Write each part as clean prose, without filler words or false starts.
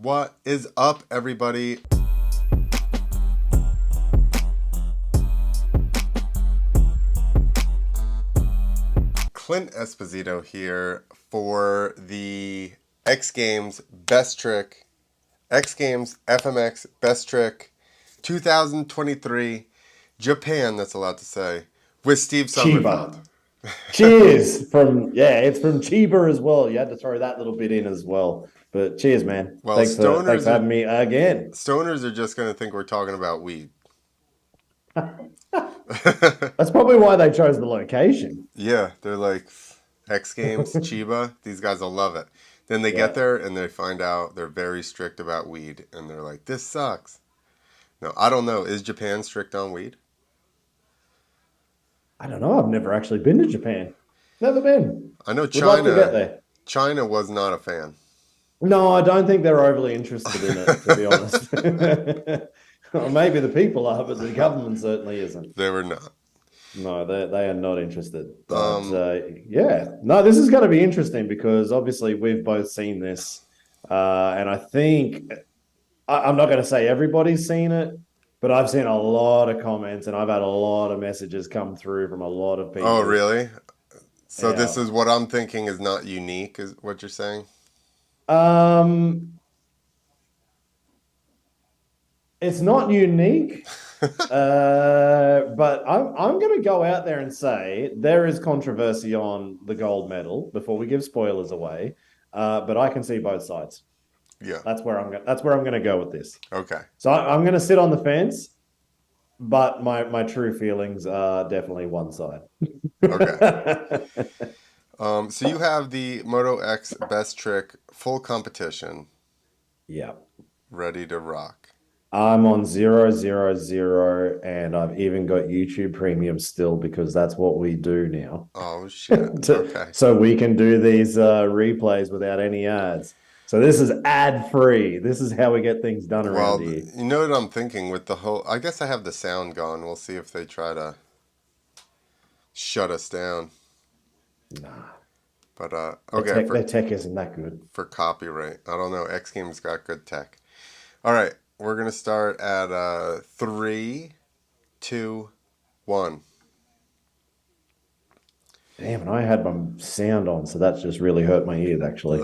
What is up, everybody? Clint Esposito here for the XGames Best Trick, XGames FMX Best Trick 2023 Japan, that's allowed to say, with Steve Sommerfeld. Chiba. Cheers it's from Chiba as well. You had to throw that little bit in as well. But cheers, man. Well, Thanks for having me again. stoners are just going to think we're talking about weed. That's probably why they chose the location. Yeah, they're like, X Games, Chiba, these guys will love it. Then they get Yeah. there and they find out they're very strict about weed. And they're like, this sucks. No, I don't know. Is Japan strict on weed? I don't know. I've never actually been to Japan. Never been. I know Would love to get China. there. China was not a fan. No, I don't think they're overly interested in it, to be honest. Or maybe the people are, but the government certainly isn't. They were not. No, they are not interested. But Um, yeah, no, this is going to be interesting because obviously we've both seen this, and I think I'm not going to say everybody's seen it, but I've seen a lot of comments and I've had a lot of messages come through from a lot of oh, people. really? So this Yeah. is what I'm thinking is not unique, is what you're saying? Um, it's not unique, but I'm going to go out there and say there is controversy on the gold medal before we give spoilers away. But I can see both sides. Yeah. That's where I'm going to go with this. Okay. So I'm going to sit on the fence, but my true feelings are definitely one side. Okay. So you have the Moto X Best Trick full competition Yeah. ready to rock. I'm on 000, and I've even got YouTube Premium still because that's what we do now. Oh, shit. Okay. So we can do these replays without any ads. So this is ad free. This is how we get things done around Well, here. you know what I'm thinking with the whole. I guess I have the sound gone. We'll see if they try to shut us down. Nah, But okay, their tech isn't that good. for copyright, I don't know. X Games got good tech. All right, we're gonna start at 3, 2, 1. Damn, and I had my sound on, so that's just really hurt my ears, actually.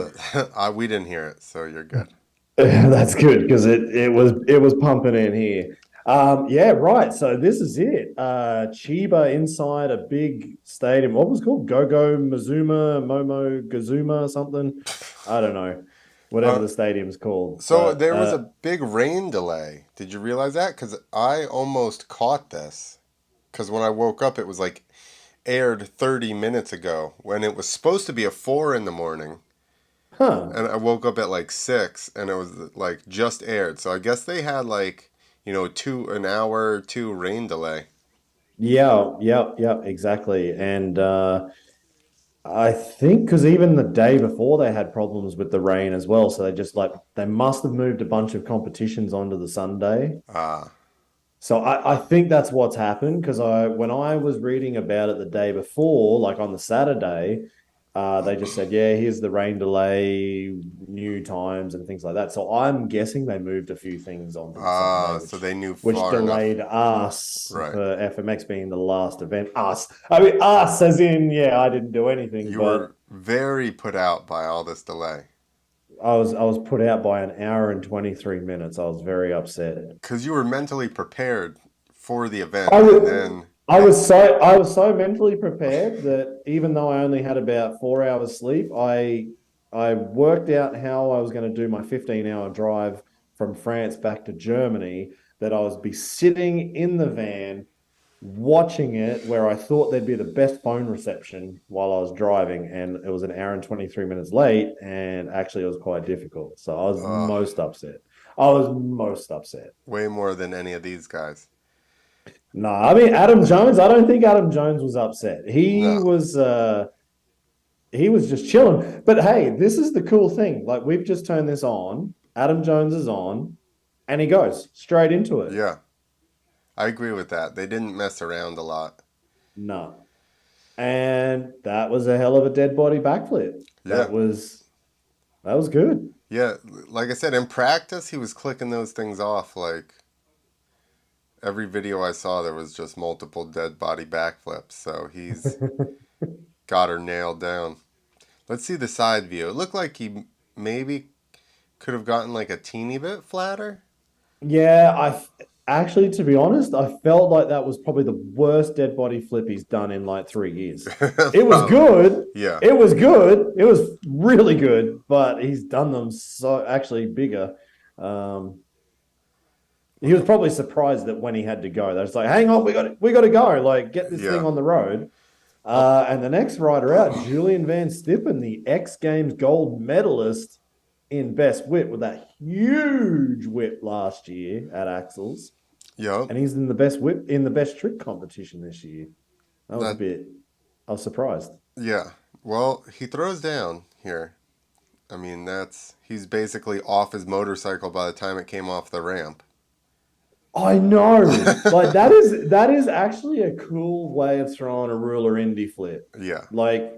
We didn't hear it, so you're good. That's good because it was pumping in here. Yeah, right. So this is it. Chiba inside a big stadium. What was it called? Gogo Mazuma, Momo Gazuma, something. I don't know. Whatever Uh, the stadium's called. so But there was a big rain delay. Did you realize that? Because I almost caught this. Because when I woke up, it was like aired 30 minutes ago when it was supposed to be a 4 in the morning. huh. And I woke up at like 6 and it was like just aired. So I guess they had like, an hour or two rain delay. Yeah, exactly. And I think because even the day before they had problems with the rain as well. So they must have moved a bunch of competitions onto the Sunday. Ah, So I think that's what's happened because when I was reading about it the day before, like on the Saturday, they just said, yeah, here's the rain delay, new times and things like that. So I'm guessing they moved a few things onto the Sunday, so they knew which far enough. delayed us Right. for FMX being the last event. Us, I mean us, as in yeah, I didn't do anything, You but were very put out by all this delay. I was put out by an hour and 23 minutes. I was very upset. Because you were mentally prepared for the event. I And was then, I was so mentally prepared that even though I only had about 4 hours sleep, I worked out how I was going to do my 15-hour drive from France back to Germany, that I was be sitting in the van watching it where I thought there'd be the best phone reception while I was driving, and it was an hour and 23 minutes late, and actually it was quite difficult. So I was uh, most upset. I was most upset. way more than any of these guys. No, I mean Adam Jones. I don't think Adam Jones was upset. No. He was just chilling. But hey, this is the cool thing. Like we've just turned this on. Adam Jones is on, and he goes straight into it. Yeah, I agree with that. They didn't mess around a lot. No, and that was a hell of a dead body backflip. Yeah. That was good. Yeah, like I said, in practice, he was clicking those things off. Like every video I saw, there was just multiple dead body backflips. So he's got her nailed down. Let's see the side view. It looked like he maybe could have gotten like a teeny bit flatter. Yeah, actually, to be honest, I felt like that was probably the worst dead body flip he's done in like 3 years. It was Probably. good. Yeah. It was good. It was really good, but he's done them so actually bigger. Um, he was probably surprised that when he had to go, they're just like, "Hang on, we got to go. Like, get this thing Yeah. on the road." Oh, And the next rider out, Julian Van Stippen, the X Games gold medalist in best whip with that huge whip last year at Axels, yeah. and he's in the best whip in the best trick competition this year. That was a That. bit. I was surprised. Yeah. Well, he throws down here. I mean, he's basically off his motorcycle by the time it came off the ramp. I know, like that is actually a cool way of throwing a ruler Indy flip. Yeah. Like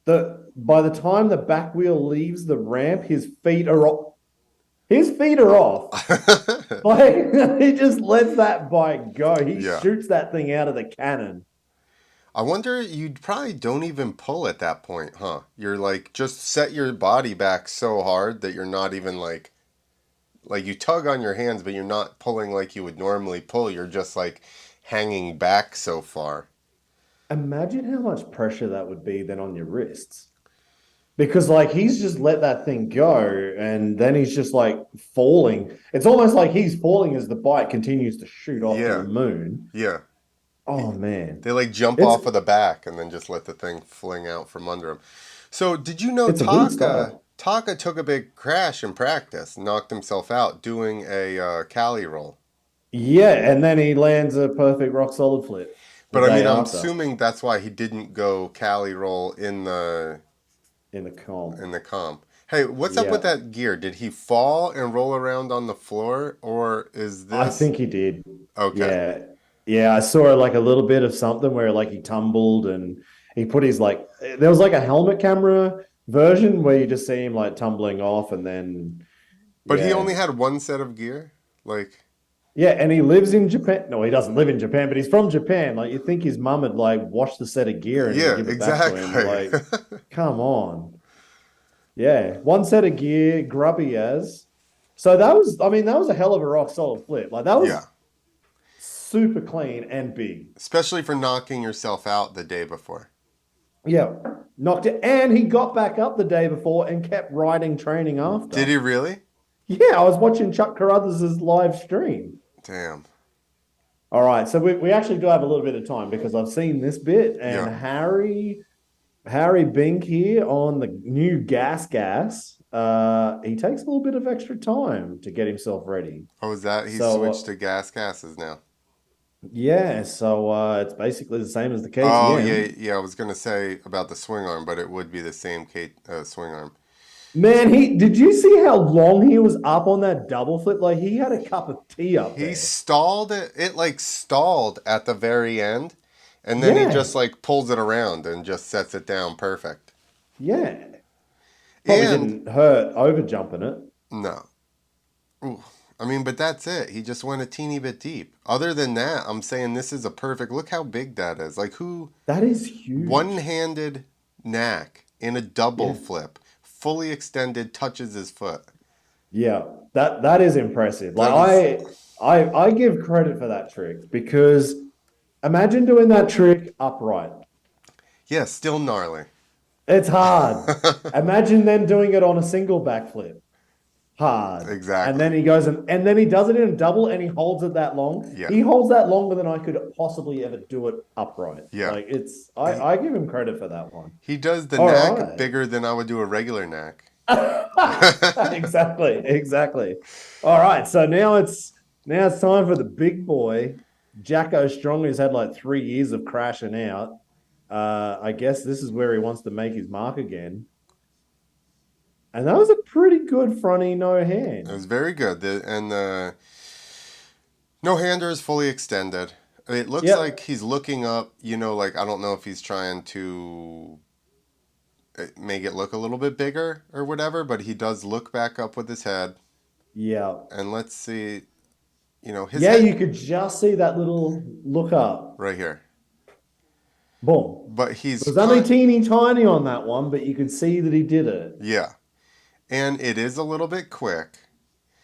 the by the time the back wheel leaves the ramp, his feet are off. His feet are off. Like he just lets that bike go. He Yeah. shoots that thing out of the cannon. I wonder, you probably don't even pull at that point, huh? You're like, just set your body back so hard that you're not even like you tug on your hands, but you're not pulling like you would normally pull. You're just like hanging back so far. Imagine how much pressure that would be then on your wrists. Because like he's just let that thing go and then he's just like falling. It's almost like he's falling as the bike continues to shoot off to the Yeah. moon. Yeah. Oh He, man. they like jump It's off of the back and then just let the thing fling out from under him. So, did you know it's a weird Taka style. Taka took a big crash in practice, knocked himself out doing a Cali roll. Yeah, and then he lands a perfect rock solid flip the But I day mean, I'm after assuming that's why he didn't go Cali roll in the comp. in the comp. Hey, what's up with Yeah, that gear? Did he fall and roll around on the floor, or is I this think he did. okay? Yeah. Yeah, I saw like a little bit of something where like he tumbled and he put his like there was like a helmet camera version where you just see him like tumbling off and then But he yeah. only had one set of gear. Like, Yeah, and he lives in Japan. No, he doesn't live in Japan, but he's from Japan. Like you think his mum would like wash the set of gear and then yeah, give it back to him. exactly. Like, come on. Yeah, one set of gear, grubby as. So that was, I mean, that was a hell of a rock solid flip. Like that Yeah, was super clean and big. especially for knocking yourself out the day before. Yeah, knocked it, and he got back up the day before and kept riding training Did after. he really? Yeah, I was watching Chuck Carruthers' live stream. Damn. All right, so we actually do have a little bit of time because I've seen this bit, and Yeah. Harry Bink here on the new gas. He takes a little bit of extra time to get himself ready. Oh, is that he switched So to gas gases now? yeah, so it's basically the same as the Oh yeah, KTM. yeah. I was gonna say about the swing arm, but it would be the same swing arm. Man, he did you see how long he was up on that double flip? Like he had a cup of tea up He there. stalled it. It like stalled at the very end, and then he Yeah, just like pulls it around and just sets it down perfect. yeah. Probably And didn't hurt over jumping it. no, ooh, I mean, but that's it. He just went a teeny bit deep. Other than that, I'm saying this is a perfect. Look how big that is. Like who That is huge. one-handed knack in a double Yeah. flip, fully extended, touches his foot. Yeah, that is impressive. Like That is, I give credit for that trick because imagine doing that trick upright. yeah, still gnarly. It's hard. Imagine then doing it on a single backflip. Hard. And Exactly. then he goes and then he does it in a double and he holds it that long. Yeah. He holds that longer than I could possibly ever do it upright. Yeah. Like it's He, I give him credit for that one. he does the All knack right. bigger than I would do a regular knack. Exactly, exactly. All right, so now it's time for the big boy, Jacko Strong, who's had like 3 years of crashing out. I guess this is where he wants to make his mark again. And that was a pretty good fronty no It hand. was very good. And the no hander is fully extended. It looks like Yep. he's looking up, like I don't know if he's trying to make it look a little bit bigger or whatever, but he does look back up with his head. Yeah. And let's see, his Yeah, head you could just see that little look up. right here. Boom. But It he's was only kind, teeny tiny on that one, but you could see that he did it. yeah. And it is a little bit quick.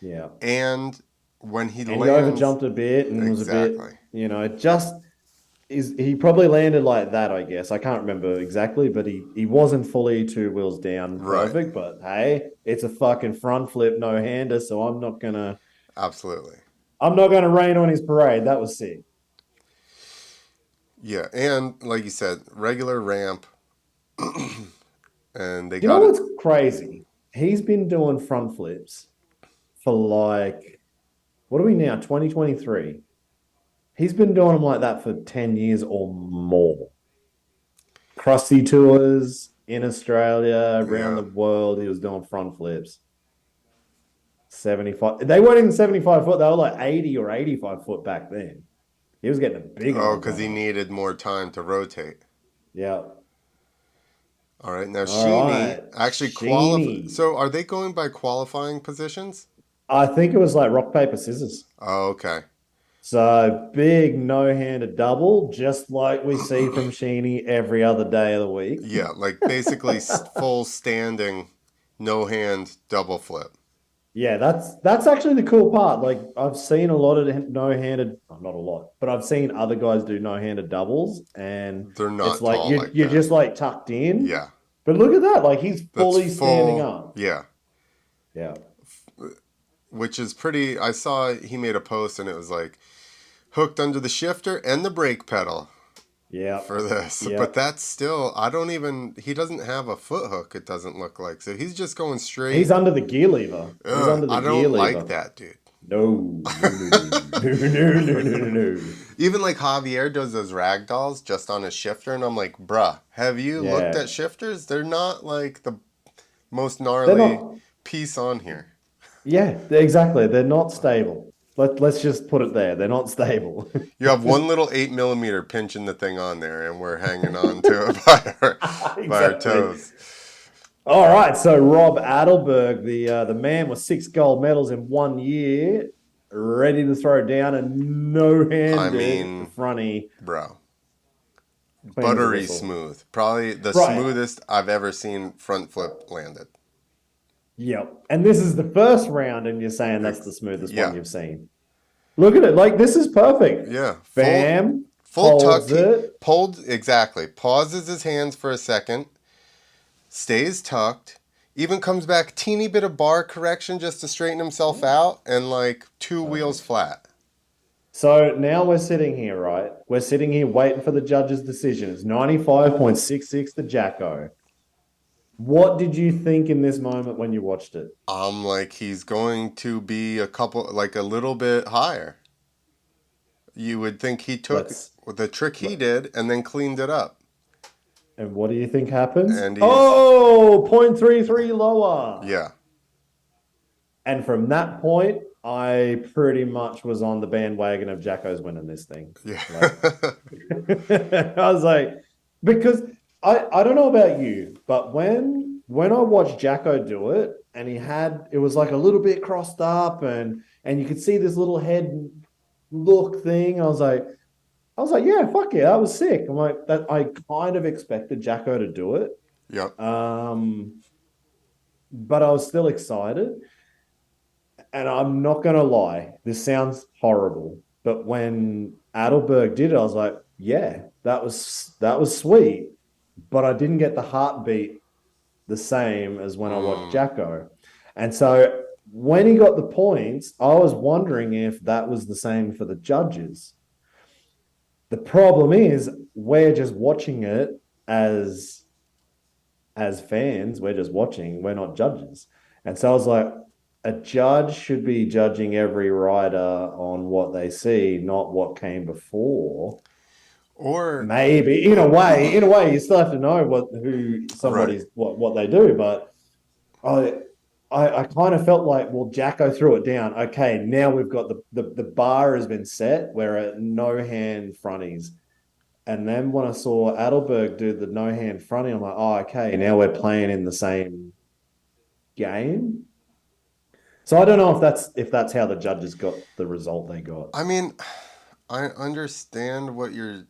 Yeah. And when he And he lands, overjumped a bit and was a bit, exactly. just he probably landed like that, I guess. I can't remember exactly, but he wasn't fully two wheels down Right. perfect. But hey, it's a fucking front flip no hander, so Absolutely. I'm not gonna rain on his parade. That was sick. Yeah. And like you said, regular ramp, and they You know got it. what's crazy? He's been doing front flips for like what are we now? 2023. He's been doing them like that for 10 years or more. Crusty tours in Australia, around Yeah. the world. He was doing front flips. 75. They weren't even 75 foot. They were like 80 or 85 foot back then. He was getting the big Oh, ones because on he them. needed more time to rotate. Yeah. All right. Now, All Sheeny right. actually qualified. Sheeny. So are they going by qualifying positions? I think it was like rock, paper, scissors. Oh, okay. So big no-handed double, just like we see from Sheeny every other day of the week. Yeah. Like basically full standing, no hand double flip. Yeah, that's actually the cool part. Like I've seen a lot of no-handed, not a lot, but I've seen other guys do no-handed doubles, and They're it's not like tall you like you're that. just like tucked in. Yeah. But look at that, like he's That's fully standing full. up. Yeah. Yeah, Which is pretty. I saw he made a post and it was like hooked under the shifter and the brake pedal yeah, for this. yeah. But that's still, I don't even, he doesn't have a foot hook, it doesn't look like. So he's just going He's straight. under the gear lever. He's Ugh, under the I gear don't like lever. that, dude. No, no, no, no, no, no, no, no, no, no. Even like Javier does those rag dolls just on his shifter, and I'm like, bruh, have you looked Yeah, at shifters? They're not like the most they're gnarly not. piece on here. Yeah, exactly. They're not stable. Let's just put it there. They're not stable. You have one little 8 millimeter pinching the thing on there, and we're hanging on to it by our Exactly. toes. All right, so Rob Adelberg, the man with 6 gold medals in 1 year, ready to throw down a I no-handed mean, fronty, bro, clean as a buttery whistle. smooth. Probably the Right. smoothest I've ever seen front flip landed. Yep. And this is the first round, and you're saying that's the smoothest one Yeah, you've seen. Look at it. Like this is perfect. yeah. Bam, Full tuck. holds He it. pulled exactly. Pauses his hands for a second. Stays tucked. Even comes back teeny bit of bar correction just to straighten himself out, and like two wheels Perfect. flat. So now we're sitting here, right? We're sitting here waiting for the judge's decision. It's 95.66 to Jacko. What did you think in this moment when you watched it? I'm like he's going to be a couple like a little bit higher. You would think he took Let's the trick he did and then cleaned it up. and what do you think happens? And he's, Oh, 0.33 lower. yeah, And from that point, I pretty much was on the bandwagon of Jacko's winning this thing. yeah. Like I was like, because I don't know about you, but when I watched Jacko do it, and it was like a little bit crossed up, and you could see this little head look thing. I was like, yeah, fuck yeah, that was sick. I'm like that. I kind of expected Jacko to do it, Yep. but I was still excited. And I'm not gonna lie, this sounds horrible, but when Adelberg did it, I was like, yeah, that was sweet, but I didn't get the heartbeat the same as when I watched Mm. Jacko. And so when he got the points, I was wondering if that was the same for the judges. The problem is we're just watching it as as fans, we're just watching, we're not judges. And so I was like, a judge should be judging every rider on what they see, not what came before. Or, Maybe in a way, you still have to know who right. somebody's what they do. But I I kind of felt like, well, Jacko threw it down. Okay, now we've got the bar has been set. We're at no hand fronties, And then when I saw Adelberg do the no hand fronting, I'm like, oh, okay, now we're playing in the same game. So I don't know if that's how the judges got the result they got. I mean, I understand what you're.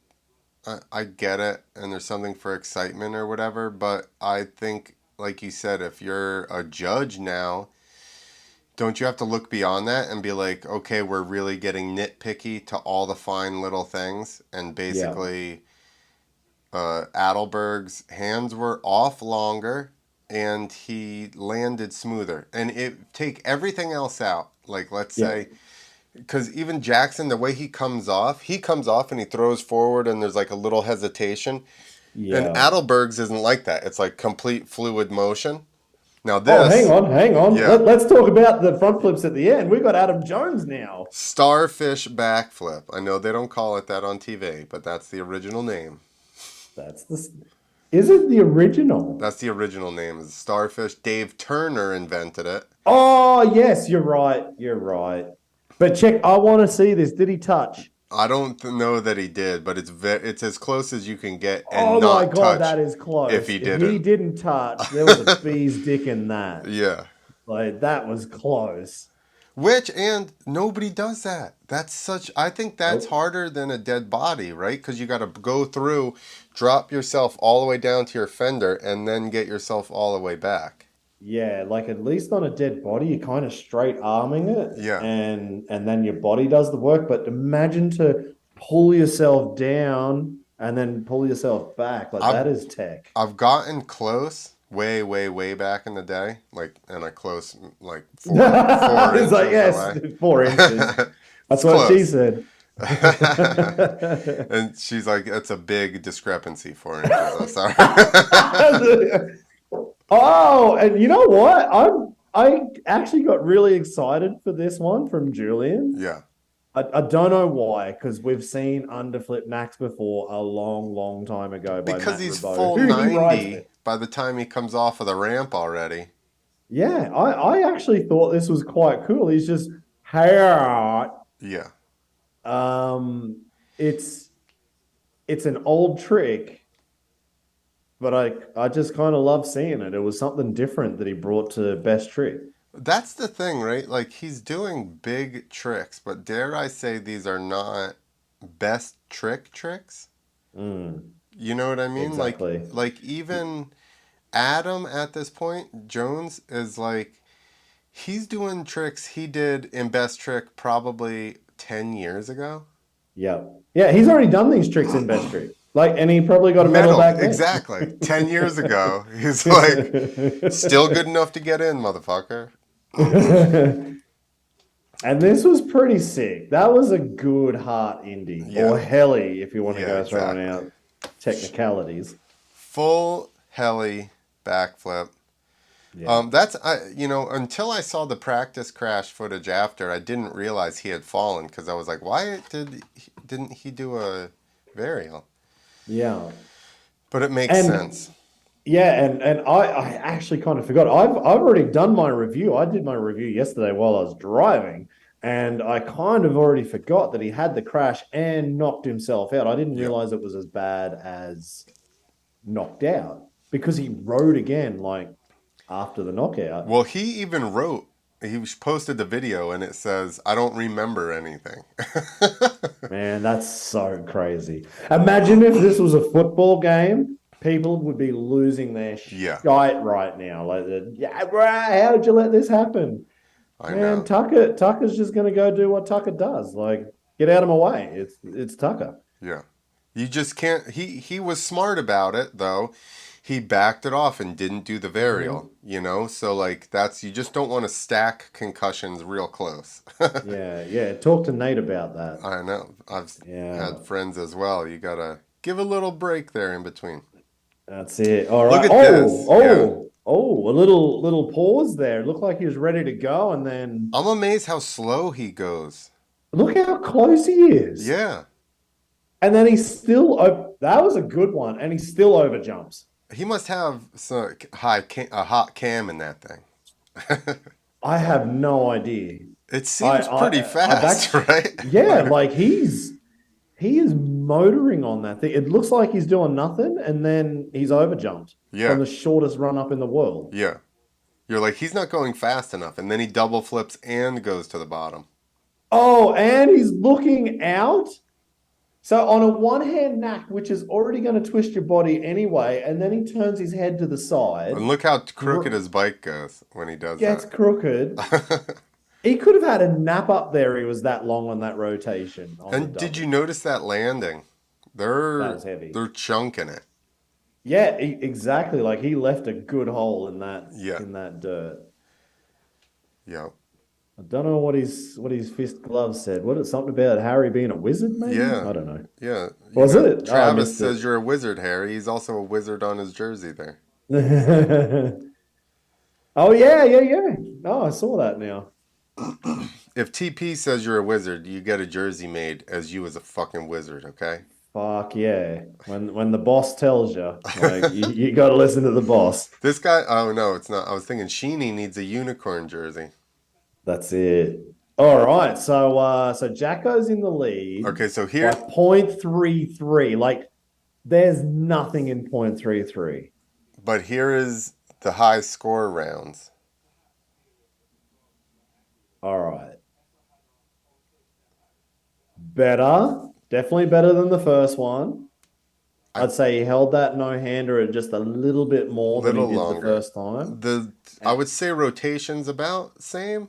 I get it, and there's something for excitement or whatever, but I think, like you said, if you're a judge now, don't you have to look beyond that and be like, okay, we're really getting nitpicky to all the fine little things, and Yeah, basically, Adelberg's hands were off longer, and he landed smoother, and it take everything else out. Like, let's yeah, say, because even Jackson, the way he comes off and he throws forward, and there's like a little hesitation. And yeah. Adelberg's isn't like that. It's like complete fluid motion. Now Oh, this, hang on. yeah, Let's talk about the front flips at the end. We've got Adam Jones now. starfish backflip. I know they don't call it that on TV, but that's the original name. That's the. Is it the original? That's the original name is starfish. Dave Turner invented it. Oh, yes, you're right. You're right. But check, I want to see this. Did he touch? I don't know that he did, but it's as close as you can get and Oh my not God, touch that is if close. he If he didn't. didn't touch, there was a bee's dick in that. Yeah. Like that was close. Which, and nobody does that. That's such, I think that's Nope. harder than a dead body, right? Because you got to go through, drop yourself all the way down to your fender, and then get yourself all the way back. Yeah, like at least on a dead body, you're kind of straight arming it, Yeah. and then your body does the work. But imagine to pull yourself down and then pull yourself back. Like I've that is tech. I've gotten close way, way, way back in the day, like in a close, like four It's like, inches yes, away. 4 inches. It's That's what she close. said. And she's like, "That's a big discrepancy, 4 inches." I'm sorry. Oh, and you know what? I actually got really excited for this one from Julian. Yeah, I don't know why, because we've seen underflip Max before a long, long time ago by because Matt he's Ribot, full who he rides 90 with. by the time he comes off of the ramp already. Yeah, I actually thought this was quite cool. He's just, hey, Yeah. um, it's it's an old trick, but I just kind of love seeing it. It was something different that he brought to best trick. That's the thing, right? Like he's doing big tricks, but dare I say these are not best tricks? Mm, You know what I mean? exactly. Like even Adam at this point, Jones is like he's doing tricks he did in best trick probably 10 years ago. Yeah. Yeah, he's already done these tricks in best trick. Like, and he probably got a medal Medal, back then. exactly. 10 years ago. He's like still good enough to get in, motherfucker. And this was pretty sick. That was a good heart indie Yeah. or heli, if you want to Yeah, go throwing exactly. out technicalities. Full heli backflip. Yeah. That's until I saw the practice crash footage after, I didn't realize he had fallen because I was like, why didn't he do a varial? Yeah. But it makes And sense. yeah, and I actually kind of forgot. I've already done my review. I did my review yesterday while I was driving, and I kind of already forgot that he had the crash and knocked himself out. I didn't Yep. realize it was as bad as knocked out because he rode again like after the knockout. Well, he even wrote. He posted the video and it says, "I don't remember anything." Man, that's so crazy. Imagine if this was a football game, people would be losing their Yeah, shite right now. Like, yeah, right, how did you let this happen? I Man, know. Tucker's just gonna go do what Tucker does. Like, get out of my way. It's Tucker. Yeah. You just can't he was smart about it though. He backed it off and didn't do the varial, Hmm. you know? So like that's you just don't want to stack concussions real close. Yeah, yeah. Talk to Nate about that. I know. I've had Yeah, friends as well. You got to give a little break there in between. that's it. All Look right. at this. Yeah. A little pause there. Looked like he was ready to go, and then I'm amazed how slow he goes. look how close he is. Yeah. And then he's still that was a good one, and he still over jumps. He must have a hot cam in that thing. I have no idea. It seems pretty I've fast, actually right? yeah, Like like he is motoring on that thing. It looks like he's doing nothing, and then he's overjumped from Yeah, the shortest run up in the world. yeah. You're like, he's not going fast enough. And then he double flips and goes to the bottom. Oh, and he's looking out. So on a one hand knack, which is already going to twist your body anyway, and then he turns his head to the side, And look how crooked his bike goes when he does gets that. crooked. He could have had a nap up there. He was that long on that rotation on the And did you double. notice that landing? That They're was heavy. they're chunking it. Yeah, exactly. Like he left a good hole Yeah, in that dirt. yeah, I don't know what his fist glove said. What is something about Harry being a wizard? Maybe yeah, I don't know. yeah. You Was know, it? Oh, I Travis missed it. says you're a wizard, Harry. He's also a wizard on his jersey there. Oh yeah, yeah, yeah. Oh, I saw that now. If TP says you're a wizard, you get a jersey made as you as a fucking wizard, okay? Fuck yeah. When the boss tells you, like you got to listen to the boss. This guy, oh no, it's not. I was thinking Sheeny needs a unicorn jersey. That's it. All right. So Jacko's in the lead Okay, so by here, 0.33. Like there's nothing in 0.33. but here is the high score rounds. All right. Better. Definitely better than the first one. I I'd say he held that no-hander at just a little bit more than he little did the longer. first time. The I would say rotations about same.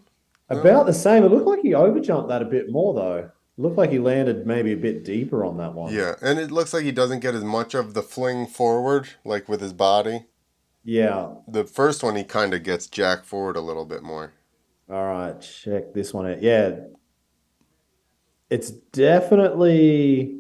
No? About the same. It looked like he overjumped that a bit more though. It looked like he landed maybe a bit deeper on that one. Yeah, and it looks like he doesn't get as much of the fling forward, like with his body. Yeah. The first one, he kind of gets jacked forward a little bit more. All right. Check this one out. Yeah. It's definitely.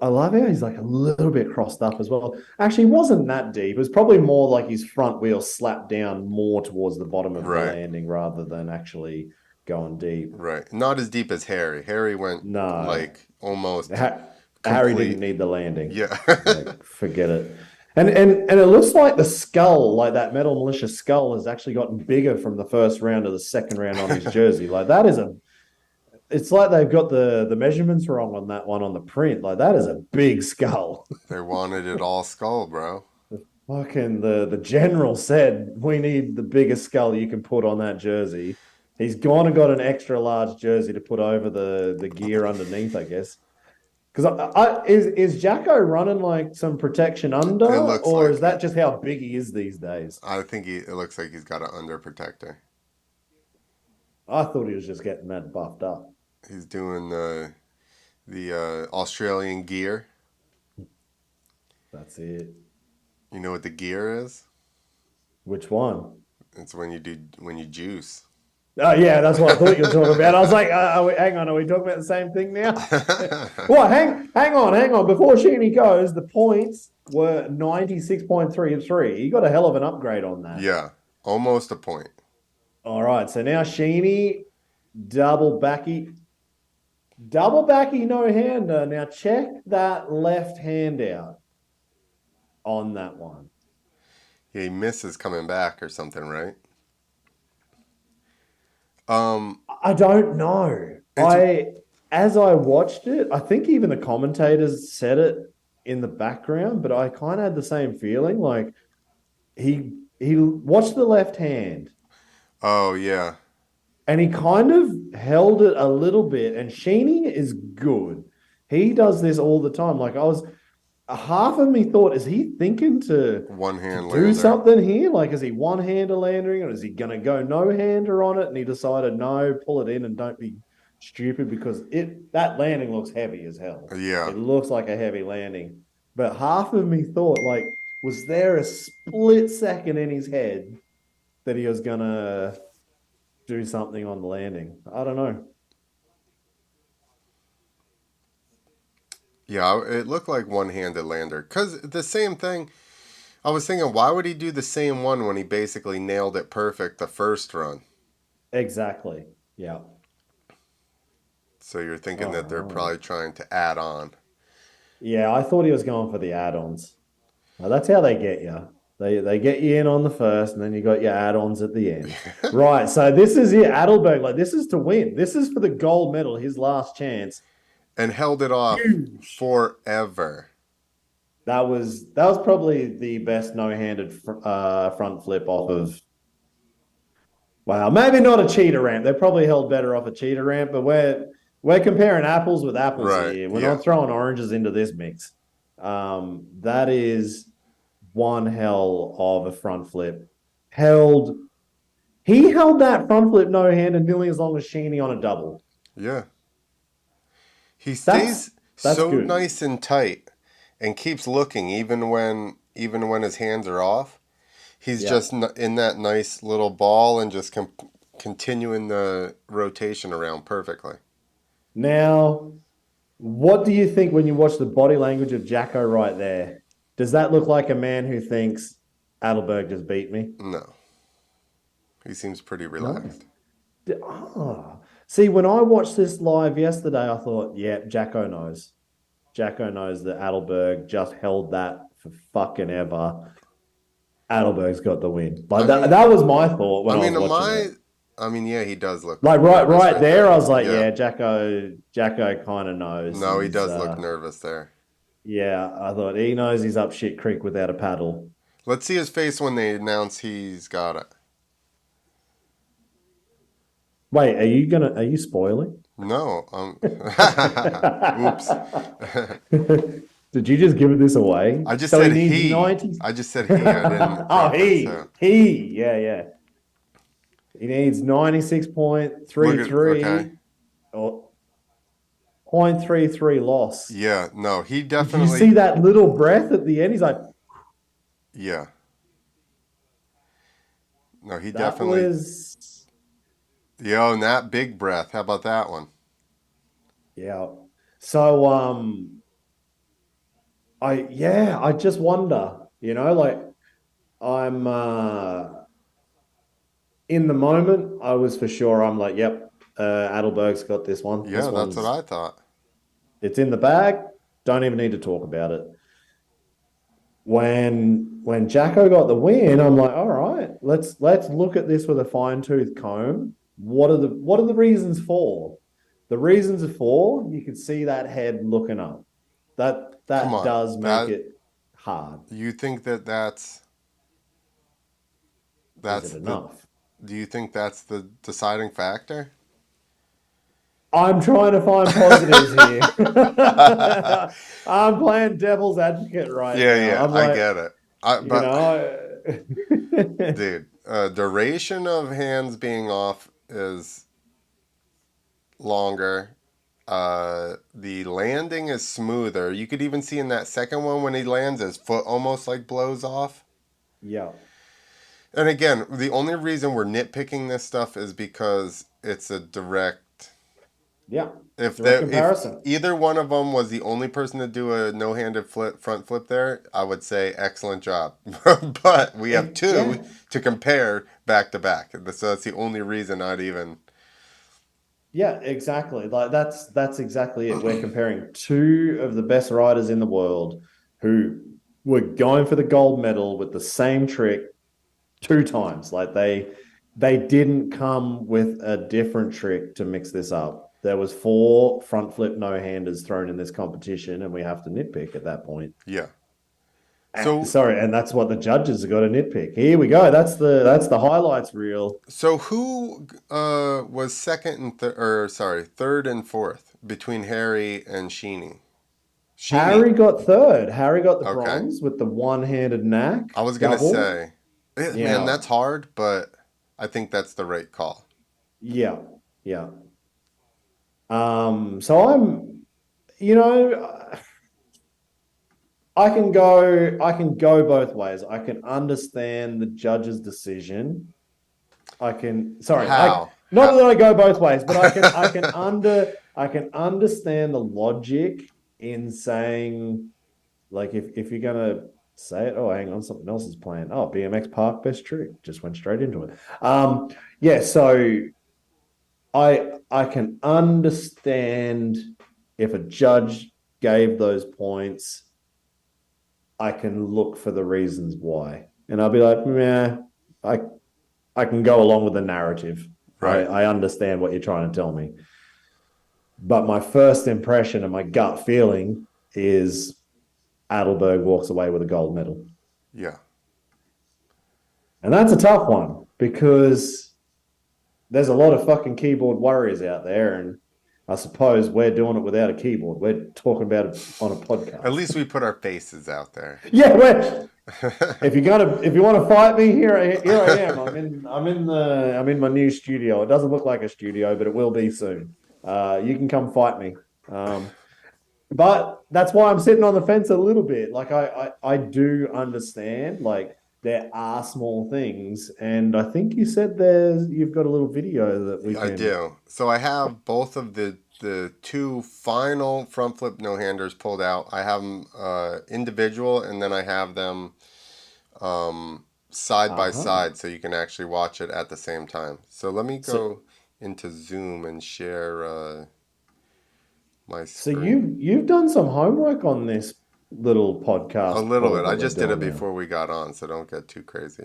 I love how he's like a little bit crossed up as well. Actually, it wasn't that deep. It was probably more like his front wheel slapped down more towards the bottom of the Right, landing rather than actually going deep. right. Not as deep as Harry. Harry went No. like almost Ha- Harry didn't complete. need the landing. Yeah. Like, forget it. And it looks like the skull, like that Metal Militia skull, has actually gotten bigger from the first round to the second round on his jersey. Like that is a it's like they've got the measurements wrong on that one on the print. Like that is a big skull. They wanted it all skull, bro. Fucking the general said we need the biggest skull you can put on that jersey. He's gone and got an extra large jersey to put over the gear underneath, I guess. Because is Jacko running like some protection under, It looks or is like that it. just how big he is these days? I think it looks like he's got an underprotector. I thought he was just getting that buffed up. He's doing the Australian gear. That's it. You know what the gear is? Which one? It's when you juice. Oh yeah, that's what I thought you were talking about. I was like, hang on, are we talking about the same thing now? Well, hang on. Before Sheeny goes, the points were 96.33. He got a hell of an upgrade on that. Yeah, almost a point. All right, so now Sheeny, double backy, double backy no hander. Now check that left hand out on that one. Yeah, he misses coming back or something, right? I don't know. It's As I watched it, I think even the commentators said it in the background, but I kind of had the same feeling. Like he watched the left hand oh yeah, and he kind of held it a little bit. And Sheeny is good. He does this all the time. Like I was half of me thought, is he thinking one to hand do lander. something here? Like, is he one hander landing or is he gonna go no hander on it? And he decided, no, pull it in and don't be stupid because that landing looks heavy as hell. Yeah, It looks like a heavy landing. But half of me thought, like, was there a split second in his head that he was gonna do something on the landing? I don't know. yeah. It looked like one-handed lander. Cause the same thing. I was thinking, why would he do the same one when he basically nailed it perfect the first run? Exactly. Yeah. So you're thinking All that they're right. probably trying to add on. Yeah, I thought he was going for the add-ons. Well, that's how they get you. They get you in on the first, and then you got your add-ons at the end. Right. So this is it. Adelberg, like this is to win. This is for the gold medal, his last chance. And held it off Huge. forever. That was probably the best no-handed front flip off of. Wow, maybe not a cheetah ramp. They probably held better off a cheetah ramp, but we're comparing apples with apples Right. here. We're Yeah. not throwing oranges into this mix. That is one hell of a front flip. Held He held that front flip no-handed nearly as long as Sheeny on a double. Yeah. He That's stays that's so good. nice and tight and keeps looking even when his hands are off. He's Yeah. just in that nice little ball and just continuing the rotation around perfectly. Now, what do you think when you watch the body language of Jacko right there? Does that look like a man who thinks Adelberg just beat me? No, he seems pretty No. relaxed. Ah. See, when I watched this live yesterday, I thought, yeah, Jacko knows. Jacko knows that Adelberg just held that for fucking ever. Adelberg's got the win. Like I that, mean, that was my thought when I I mean, was watching it. yeah, he does look Like nervous right right there, I there. was like, Yeah, yeah, Jacko kind of knows. no, he He's does look nervous there. yeah, I thought he knows he's up shit creek without a paddle. Let's see his face when they announce he's got it. Wait, are you spoiling? No, oops. Did you just give this away? I just So he said needs he. 90. I just said he. I didn't Oh, preface. So yeah, yeah. He needs look at okay. 96.33 or 0.33 loss. Yeah, no, he Did you see definitely. that little breath at the end? He's like, Yeah, no, he that definitely. was, Yo, and that big breath. How about that one? yeah. So, I just wonder, like I'm, in the moment, I was for sure, I'm like, yep, Adelberg's got this one. This Yeah, that's what one's, I thought. it's in the bag. Don't even need to talk about it. When Jacko got the win, I'm like, all right, let's look at this with a fine tooth comb. What are the reasons for? The reasons are for you can see that head looking up. That Come that on, does make that it hard. you think Is that's it the? enough? Do you think that's the deciding factor? I'm trying to find positives here. I'm playing devil's advocate right Yeah, now. yeah, I'm I like, get it. you But know, dude, duration of hands being off is longer. The landing is smoother. You could even see in that second one when he lands, his foot almost like blows off. yeah, And again, the only reason we're nitpicking this stuff is because it's a direct. yeah, direct If comparison. either one of them was the only person to do a no-handed front flip there, I would say excellent job. But we have two Yeah, to compare back to back, so that's the only reason I'd even. yeah, exactly. Like that's exactly it. We're comparing two of the best riders in the world who were going for the gold medal with the same trick two times. Like they didn't come with a different trick to mix this up. There was four front flip no handers thrown in this competition, and we have to nitpick at that point. Yeah. So Sorry, and that's what the judges have got to nitpick. Here we go. That's the highlights reel. so who was second and or sorry, third and fourth between Harry and Sheeny? Sheeny. Harry got third. Harry got the Okay. bronze with the one-handed knack I was gonna double. say, man, Yeah, that's hard, but I think that's the right call. yeah, yeah. So you know, I can go both ways. I can understand the judge's decision. Sorry, How? not How? that I go both ways, but I can understand the logic in saying, like, if you're gonna say it, oh, hang on, something else is playing. Oh, BMX Park best trick. Just went straight into it. Yeah, so I can understand if a judge gave those points. I can look for the reasons why. And I'll be like, "Meh, I I can go along with the narrative. Right. I understand what you're trying to tell me." But my first impression and my gut feeling is Adelberg walks away with a gold medal. Yeah. And that's a tough one because there's a lot of fucking keyboard warriors out there. And I suppose we're doing it without a keyboard. We're talking about it on a At podcast. least we put our faces out there. Yeah, if you want to fight me, here I am. I'm in my new studio. It doesn't look like a studio, but it will be soon. You can come fight me. But that's why I'm sitting on the fence a little bit. Like I do understand like there are small things, and I think you said you've got a little video that we I can. do. So I have both of the two final front flip no handers pulled out. I have them individual, and then I have them side by Uh-huh. side, so you can actually watch it at the same time. So let me So go into Zoom and share my so screen. you've done some homework on this little A podcast little call bit. that I we're just did it doing now. before we got on, so don't get too crazy.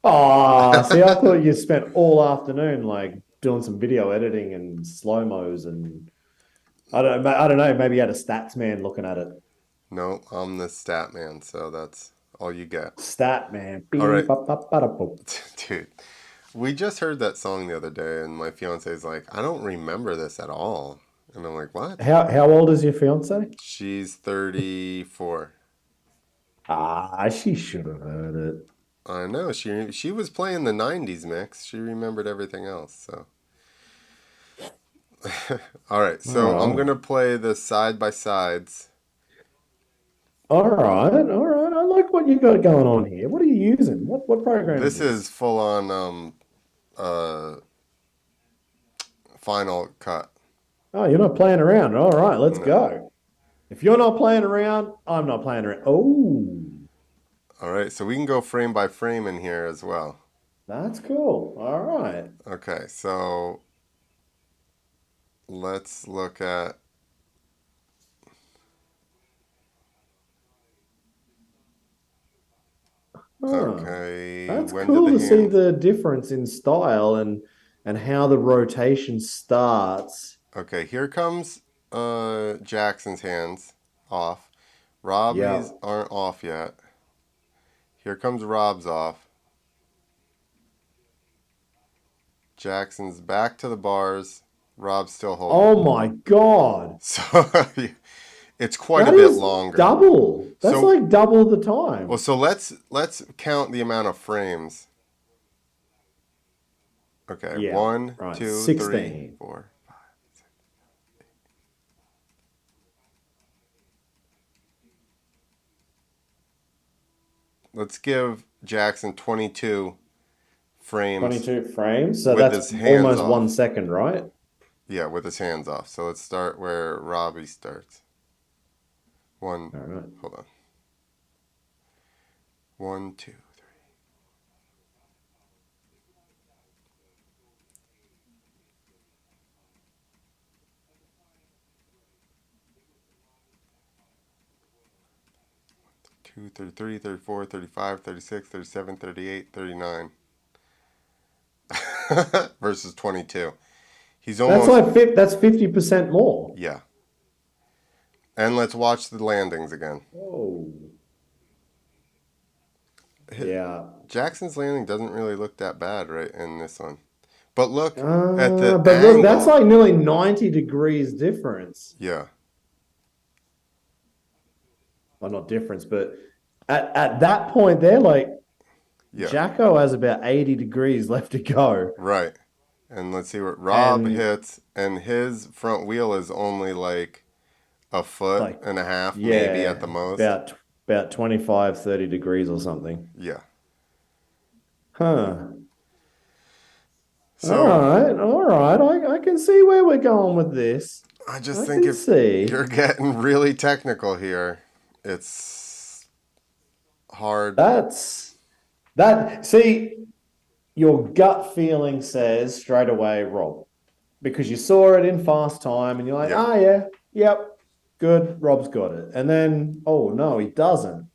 Ah, see, I But thought you spent all afternoon like doing some video editing and slow-mos and I don't know, maybe you had a stats man looking at it. no, I'm the stat man, so that's all you get. Stat man. All right, Beep, bop, bop, bada, boop. dude. We just heard that song the other day, and my fiance's like, I don't remember this at all. And I'm like, what? How old is your fiance? She's 34. Ah, she should have heard it. I know. She was playing the 90s mix. She remembered everything else. So, all right. All So I'm going to right. play the side by sides. All right. All right. I like what you got going on here. What are you using? What program is This is this? full on uh Final Cut. Oh, you're not playing around. All right, let's No. go. If you're not playing around, I'm not playing around. Oh, All right. So we can go frame by frame in here as well. that's cool. All right. Okay. So let's look at. Huh. Okay. That's When did cool the to see hands? the difference in style and how the rotation starts. Okay, here comes Jackson's hands off. Robbie's Yeah. aren't off yet. Here comes Rob's off. Jackson's back to the bars. Rob's still holding. Oh my God. So it's quite a That bit is longer. double. That's So like double the well, time. so let's count the amount of frames. Okay, Yeah. one, Right. two, three, 16. four. Let's give Jackson 22 frames 22 frames. So with that's his hands almost one off. second, right? Yeah, with his hands off. So let's start where Robbie starts. One, All right. hold on. One, two, 33, 34, 35, 36, 37, 38, 39 versus 22. He's That's almost, like that's 50% more. yeah. And let's watch the landings again. Oh, yeah. Jackson's landing doesn't really look that bad right in this one. But look at the But look, that's angle. like nearly 90 degrees difference. Yeah, Well, not difference, but at that point there, like yeah, Jacko has about 80 degrees left to go. right. And let's see what Rob And hits. And his front wheel is only like a foot like, and a half, maybe at yeah, the most. about 25, 30 degrees or something. Yeah. Huh. All So right, all right. I can see where we're going with this. I just I think can if see. you're getting really technical here, it's hard. That's that. See, your gut feeling says straight away, Rob, because you saw it in fast time and you're like, Yeah. ah, yeah, yep, good, Rob's got it. And then, oh no, he doesn't.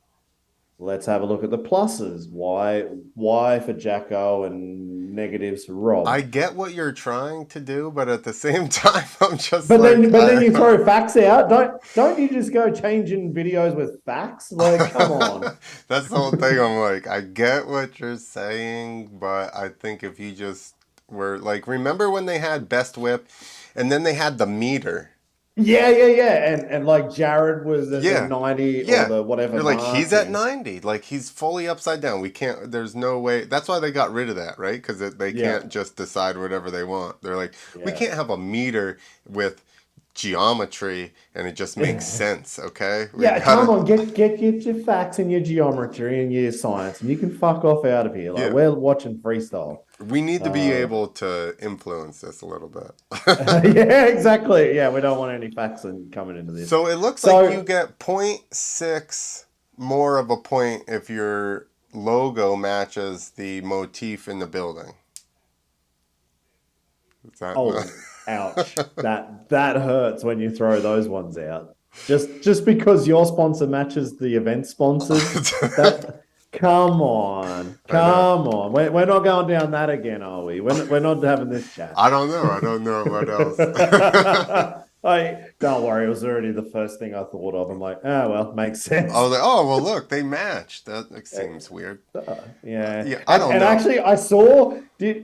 let's have a look at the pluses. Why for Jacko and negatives for I Rob? get what you're trying to do, but at the same time, I'm just But like, then you throw facts out. Don't you just go changing videos with facts? Like, come on. that's the whole thing. I'm like, I get what you're saying, but I think if you just were like, remember when they had Best Whip and then they had the meter? Yeah. And like Jared was at the Yeah. 90 or Yeah. the whatever You're like, he's mark, at and 90. Like, he's fully upside down. We can't, there's no way. That's why they got rid of that, right? Because they yeah, can't just decide whatever they want. They're like, we yeah. can't have a meter with geometry and it just makes sense, okay? We Yeah, come gotta, on, get your facts and your geometry and your science, and you can fuck off out of here. Like yeah. we're watching freestyle. We need to be Uh, able to influence this a little bit. yeah, exactly. Yeah, we don't want any facts coming into this. So it looks like you So, get zero point 0.6 more of a point if your logo matches the motif in the building. Is that not? oh, ouch. That hurts when you throw those ones out. Just because your sponsor matches the event sponsors, that I know. come on. We're not going down that again, are we? We're not having this chat. I don't know. I don't know what else. I don't worry, it was already the first thing I thought of. I'm like, oh well, makes I sense. was like, oh well, look, they match. That seems weird. Yeah, Yeah, I don't and know. actually,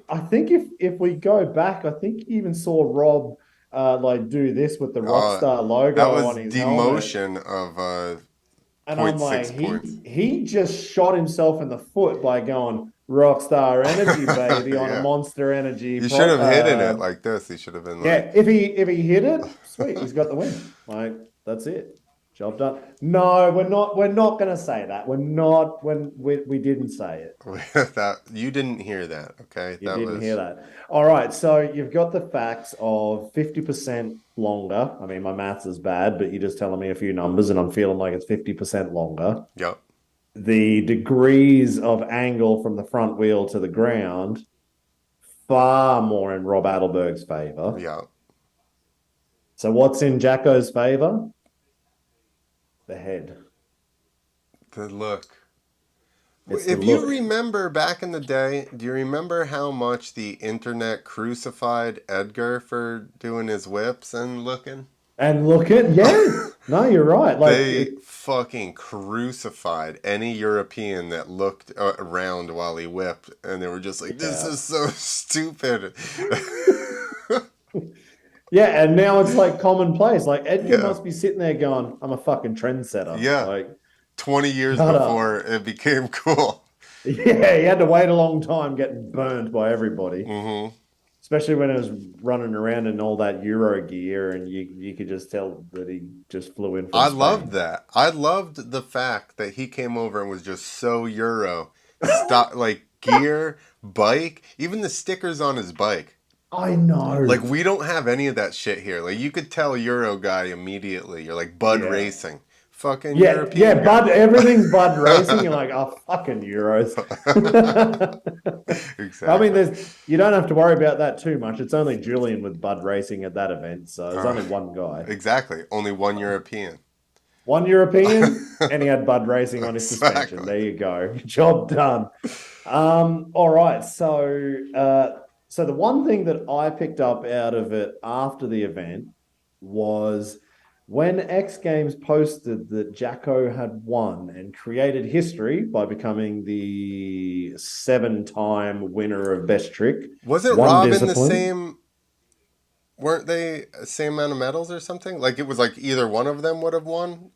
I think if we go back, I think you even saw Rob like do this with the Uh, Rockstar that logo on was his helmet, demotion of and I'm point like, 0.6 points. he just shot himself in the foot by going Rockstar Energy, baby, on a Yeah, Monster Energy. you should have hidden it like this. He should have been Yeah, like, if he hit it, sweet, he's got the win. Like that's it, job done. No, we're not going to say that. We're not when we didn't say it. that you didn't hear that. Okay, You that didn't hear was that. All right. So you've got the facts of 50% longer. I mean, my maths is bad, but you're just telling me a few numbers and I'm feeling like it's 50% longer. yep, The degrees of angle from the front wheel to the ground, far more in Rob Adelberg's favor. yep. So what's in Jacko's favor? The head. The look. It's the If you look. remember back in the day, do you remember how much the internet crucified Edgar for doing his whips and looking? And look at, yeah. No, you're right. Like They fucking crucified any European that looked around while he whipped, and they were just like, "This yeah. is so stupid." Yeah, and now it's like commonplace. Like Edgar Yeah, must be sitting there going, "I'm a fucking trendsetter." yeah. Like, 20 years shut up. before it became cool. Yeah, he had to wait a long time getting burned by everybody, Hmm. especially when it was running around in all that Euro gear, and you could just tell that he just flew in from I loved Spain. that. I loved the fact that he came over and was just so Euro. Stop, like gear, bike, even the stickers on his bike. I Like know. we don't have any of that shit here. Like you could tell Euro guy immediately. You're like Bud Yeah. Racing, fucking Yeah, European guy. Bud, everything's Bud Racing. You're like, oh, fucking Euros. I mean, Exactly. there's you don't have to worry about that too much. It's only Julian with Bud Racing at that event, so there's Uh, only one guy. exactly. Only one European. One European, and he had Bud Racing on his suspension. Exactly. There you go. Job done. All right. So the one thing that I picked up out of it after the event was when X Games posted that Jacko had won and created history by becoming the 7-time winner of Best Trick, Wasn't one Rob in the discipline. same? Weren't they same amount of medals or something? Like it was like either one of them would have won.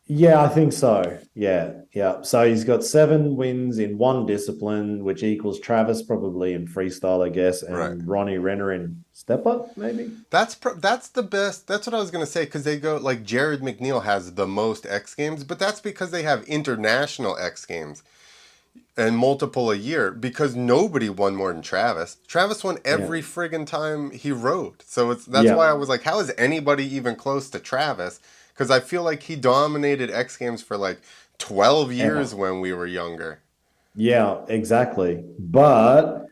Yeah, I think so. Yeah. So he's got 7 wins in one discipline, which equals Travis probably in freestyle, I guess, Right. and Ronnie Renner in step up, maybe. That's the best. That's what I was gonna say because they go like Jared McNeil has the most X Games, but that's because they have international X Games and multiple a year. Because nobody won more than Travis. Travis won Yeah. every friggin' time he rode. So that's why I Yeah. was like, how is anybody even close to Travis? Because I feel like he dominated X Games for like 12 years Ever. when we were younger. Yeah, exactly. But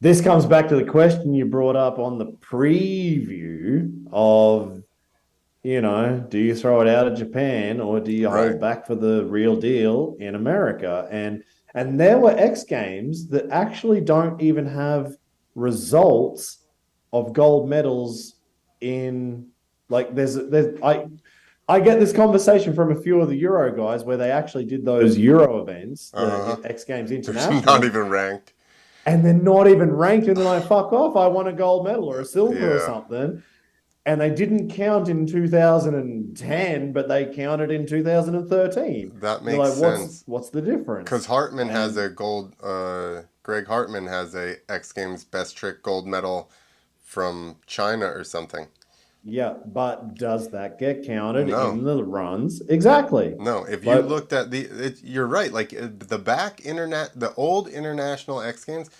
this comes back to the question you brought up on the preview of do you throw it out of Japan or do you Right. hold back for the real deal in America? And there were X Games that actually don't even have results of gold medals in like there's I get this conversation from a few of the Euro guys where they actually did those Euro events, Uh-huh. the X Games They're not International, even ranked. and they're not even ranked, and they're like, fuck off, I won a gold medal or a silver or Yeah, something. And they didn't count in 2010, but they counted in 2013. that You're makes like, sense. what's the Because difference? Hartman has And a gold, Greg Hartman has a X Games best trick gold medal from China or something. yeah, but does that get counted No, in the runs? Exactly. no. If you Like, looked at you're right. Like the the old international X Games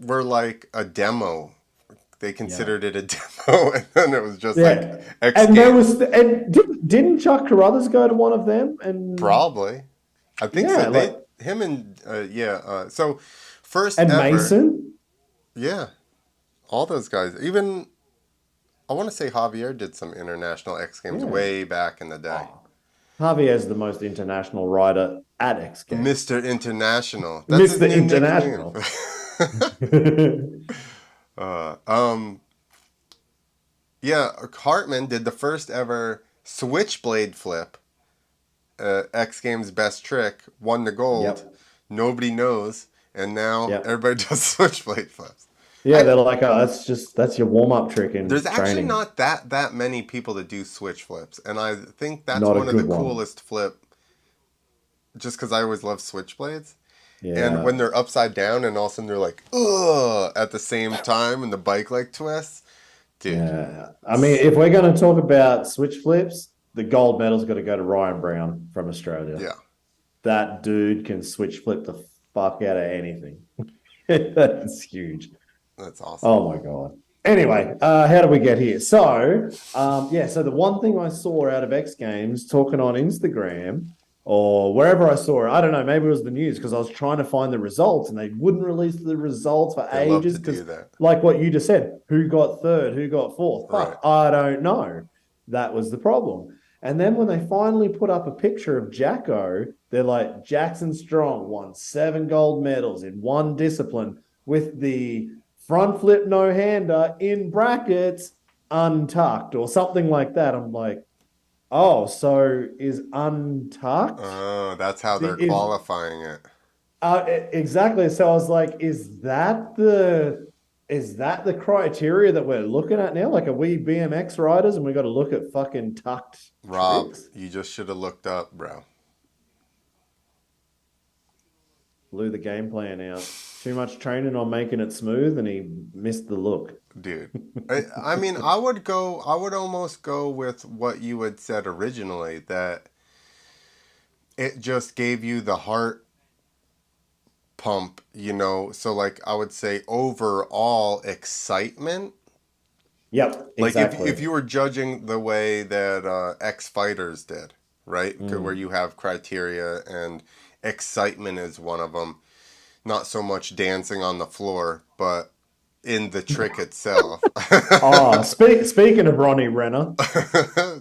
were like a demo. They yeah. considered it a demo, and then it was just like Yeah. X And there Games. was, and didn't Chuck Carruthers go to one of them? And Probably, I think so. yeah, like, Him and yeah. So first and ever, Mason. yeah. All those guys. Even I want to say Javier did some international X Games Yeah. way back in the day. Oh, Javier's the most international rider at X Games. Mr. International. That's his Mr. new nickname. International. uh, um, yeah, Hartman did the first ever switchblade flip. X Games best trick, won the gold. Yep. Nobody knows, and now Yep. everybody does switchblade flips. Yeah, I they're like, oh, that's your warm up trick There's in actually training. not that many people that do switch flips, and I think that's Not a one of the good one. coolest flip. Just because I always love switchblades, and Yeah. when they're upside down, and all of a sudden they're like, ugh, at the same time, and the bike like twists, dude. Yeah. I mean, if we're going to talk about switch flips, the gold medal's got to go to Ryan Brown from Australia. Yeah, That dude can switch flip the fuck out of anything. That's huge. that's awesome. Oh my God. Anyway, how did we get here? So the one thing I saw out of X Games talking on Instagram or wherever I saw it, I don't know, maybe it was the news because I was trying to find the results and they wouldn't release the results for They love to ages do because, that, like what you just said, who got third, who got fourth? right? Fuck, I don't know. That was the problem. And then when they finally put up a picture of Jacko, they're like, Jackson Strong won 7 gold medals in one discipline with the front flip no hander in brackets untucked or something like that. I'm like, oh, so is untucked Oh, that's how they're is qualifying it. exactly. So I was like, is that the criteria that we're looking at now? Like, are we BMX riders and we got to look at fucking tucked Rob, tricks? you just should have looked up, bro. Blew the game plan out. Too much training on making it smooth, and he missed the look. Dude. I mean, I would almost go with what you had said originally, that it just gave you the heart pump. So, like, I would say overall excitement. Yep, Like, if exactly. you were judging the way that X Fighters did, right? Where Mm. you have criteria and excitement is one of them. Not so much dancing on the floor, but in the trick itself. Oh, speaking of Ronnie Renner,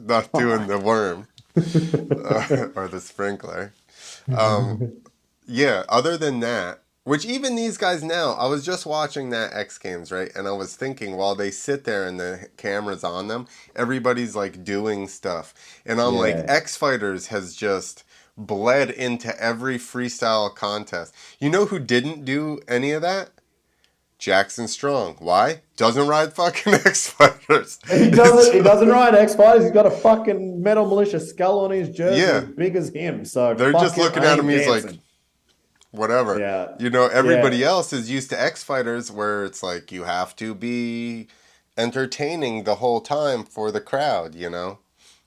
Not doing the fuck. worm or the sprinkler. Um, yeah, other than that, which even these guys now, I was just watching that X Games, right? And I was thinking while they sit there and the camera's on them, everybody's like doing stuff. And I'm like, Yeah. X Fighters has just bled into every freestyle contest. You know who didn't do any of that? Jackson Strong. Why? Doesn't ride fucking X Fighters. He It's doesn't. He just, doesn't ride X Fighters. He's got a fucking Metal Militia skull on his jersey yeah. as big as him. So They're just fuck it. looking I at ain't him. He's like, dancing. whatever. Yeah. Everybody Yeah. else is used to X Fighters where it's like you have to be entertaining the whole time for the crowd.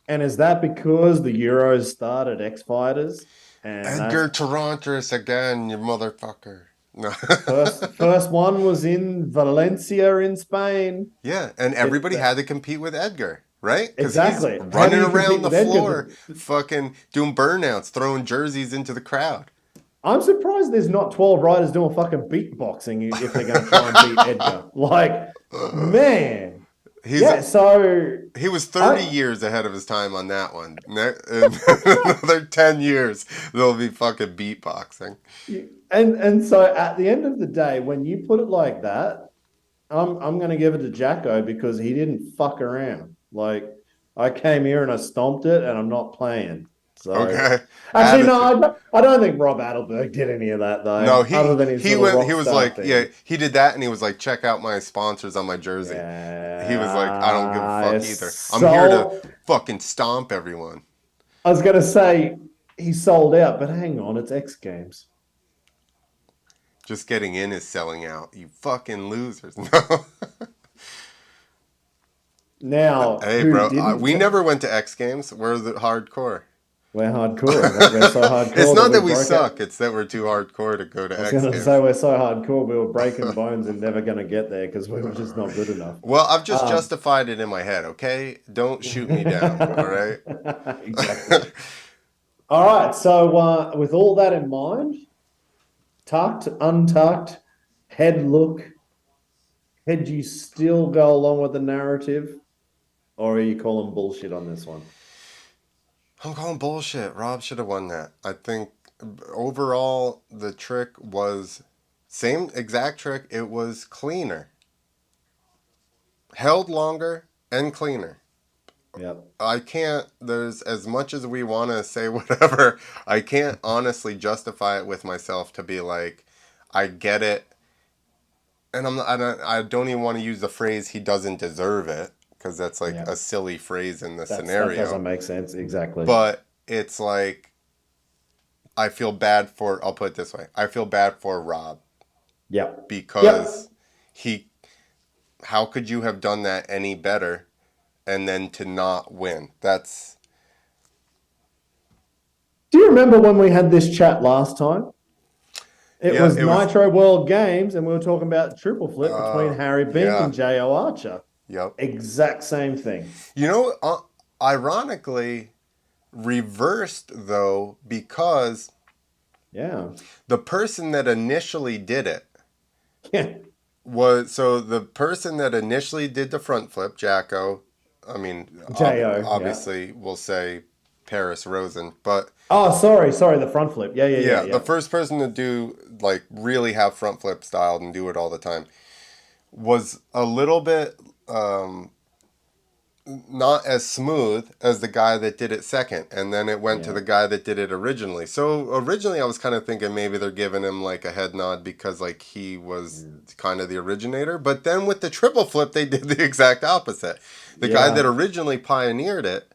And is that because the Euros started X Fighters, and that's Edgar Tarantus again, you motherfucker. No. first one was in Valencia in Spain. Yeah, and It everybody had to compete with Edgar, right? Because he's exactly. How do running you around compete the with Edgar? floor, fucking doing burnouts, throwing jerseys into the crowd. I'm surprised there's not 12 riders doing fucking beatboxing if they're going to try and beat Edgar. Like, man. He's Yeah, so he was 30 I years ahead of his time on that one. In another 10 years, they'll be fucking beatboxing. and so at the end of the day, when you put it like that, I'm gonna give it to Jacko because he didn't fuck around. Like I came here and I stomped it, and I'm not playing. So Okay, actually, no, attitude. I don't think Rob Adelberg did any of that No, though, other he than his he little went. He rock was star like, yeah, thing. he did that, and he was like, check out my sponsors on my jersey. He was like, I don't give a Yeah, fuck either. I'm here to so fucking stomp everyone. I was gonna say he sold out, but hang on, it's X Games. Just getting in is selling out. You fucking losers. No. Now, Hey, who bro, didn't? we never went to X Games. We're the hardcore. We're hardcore. We're so It's hardcore that not we that we broke it. suck. It's that we're too hardcore to go I to was X going to say Games. we're so hardcore we were breaking bones and never going to get there because we were just not good enough. Well, I've just Um, justified it in my head, okay? Don't shoot me down, all right? exactly. All right. So, with all that in mind, tucked, untucked, head look, head you still go along with the narrative, or are you calling bullshit on this one? I'm calling bullshit. Rob should have won that. I think overall the trick was same exact trick. It was cleaner, held longer, and cleaner. Yep. I can't. There's as much as we want to say whatever. I can't honestly justify it with myself to be like, I get it, and I don't even want to use the phrase "he doesn't deserve it" because that's like a Yep. silly phrase in the That doesn't scenario. make sense. Exactly. But it's like I feel bad for. I'll put it this way: I feel bad for Rob Yep. Yep. because he. How could you have done that any better, and then to not win? That's Do you remember when we had this chat last time? It yeah. was It was. Nitro World Games, and we were talking about triple flip between Harry Bink Yeah. and J.O. Archer. Yep. Exact same thing. You know, ironically, reversed though, because Yeah. the person that initially did it Yeah. was so the person that initially did the front flip, Jacko. I mean, J.O. Yeah. obviously, we'll say Paris Rosen, but Oh, sorry. Sorry. The front flip. Yeah. Yeah. Yeah. yeah, the Yeah. first person to do like really have front flip styled and do it all the time was a little bit not as smooth as the guy that did it second, and then it went to Yeah. the guy that did it originally. So originally I was kind of thinking maybe they're giving him like a head nod because like he was kind of the originator, but then with the triple flip they did the exact opposite. The guy that Yeah. originally pioneered it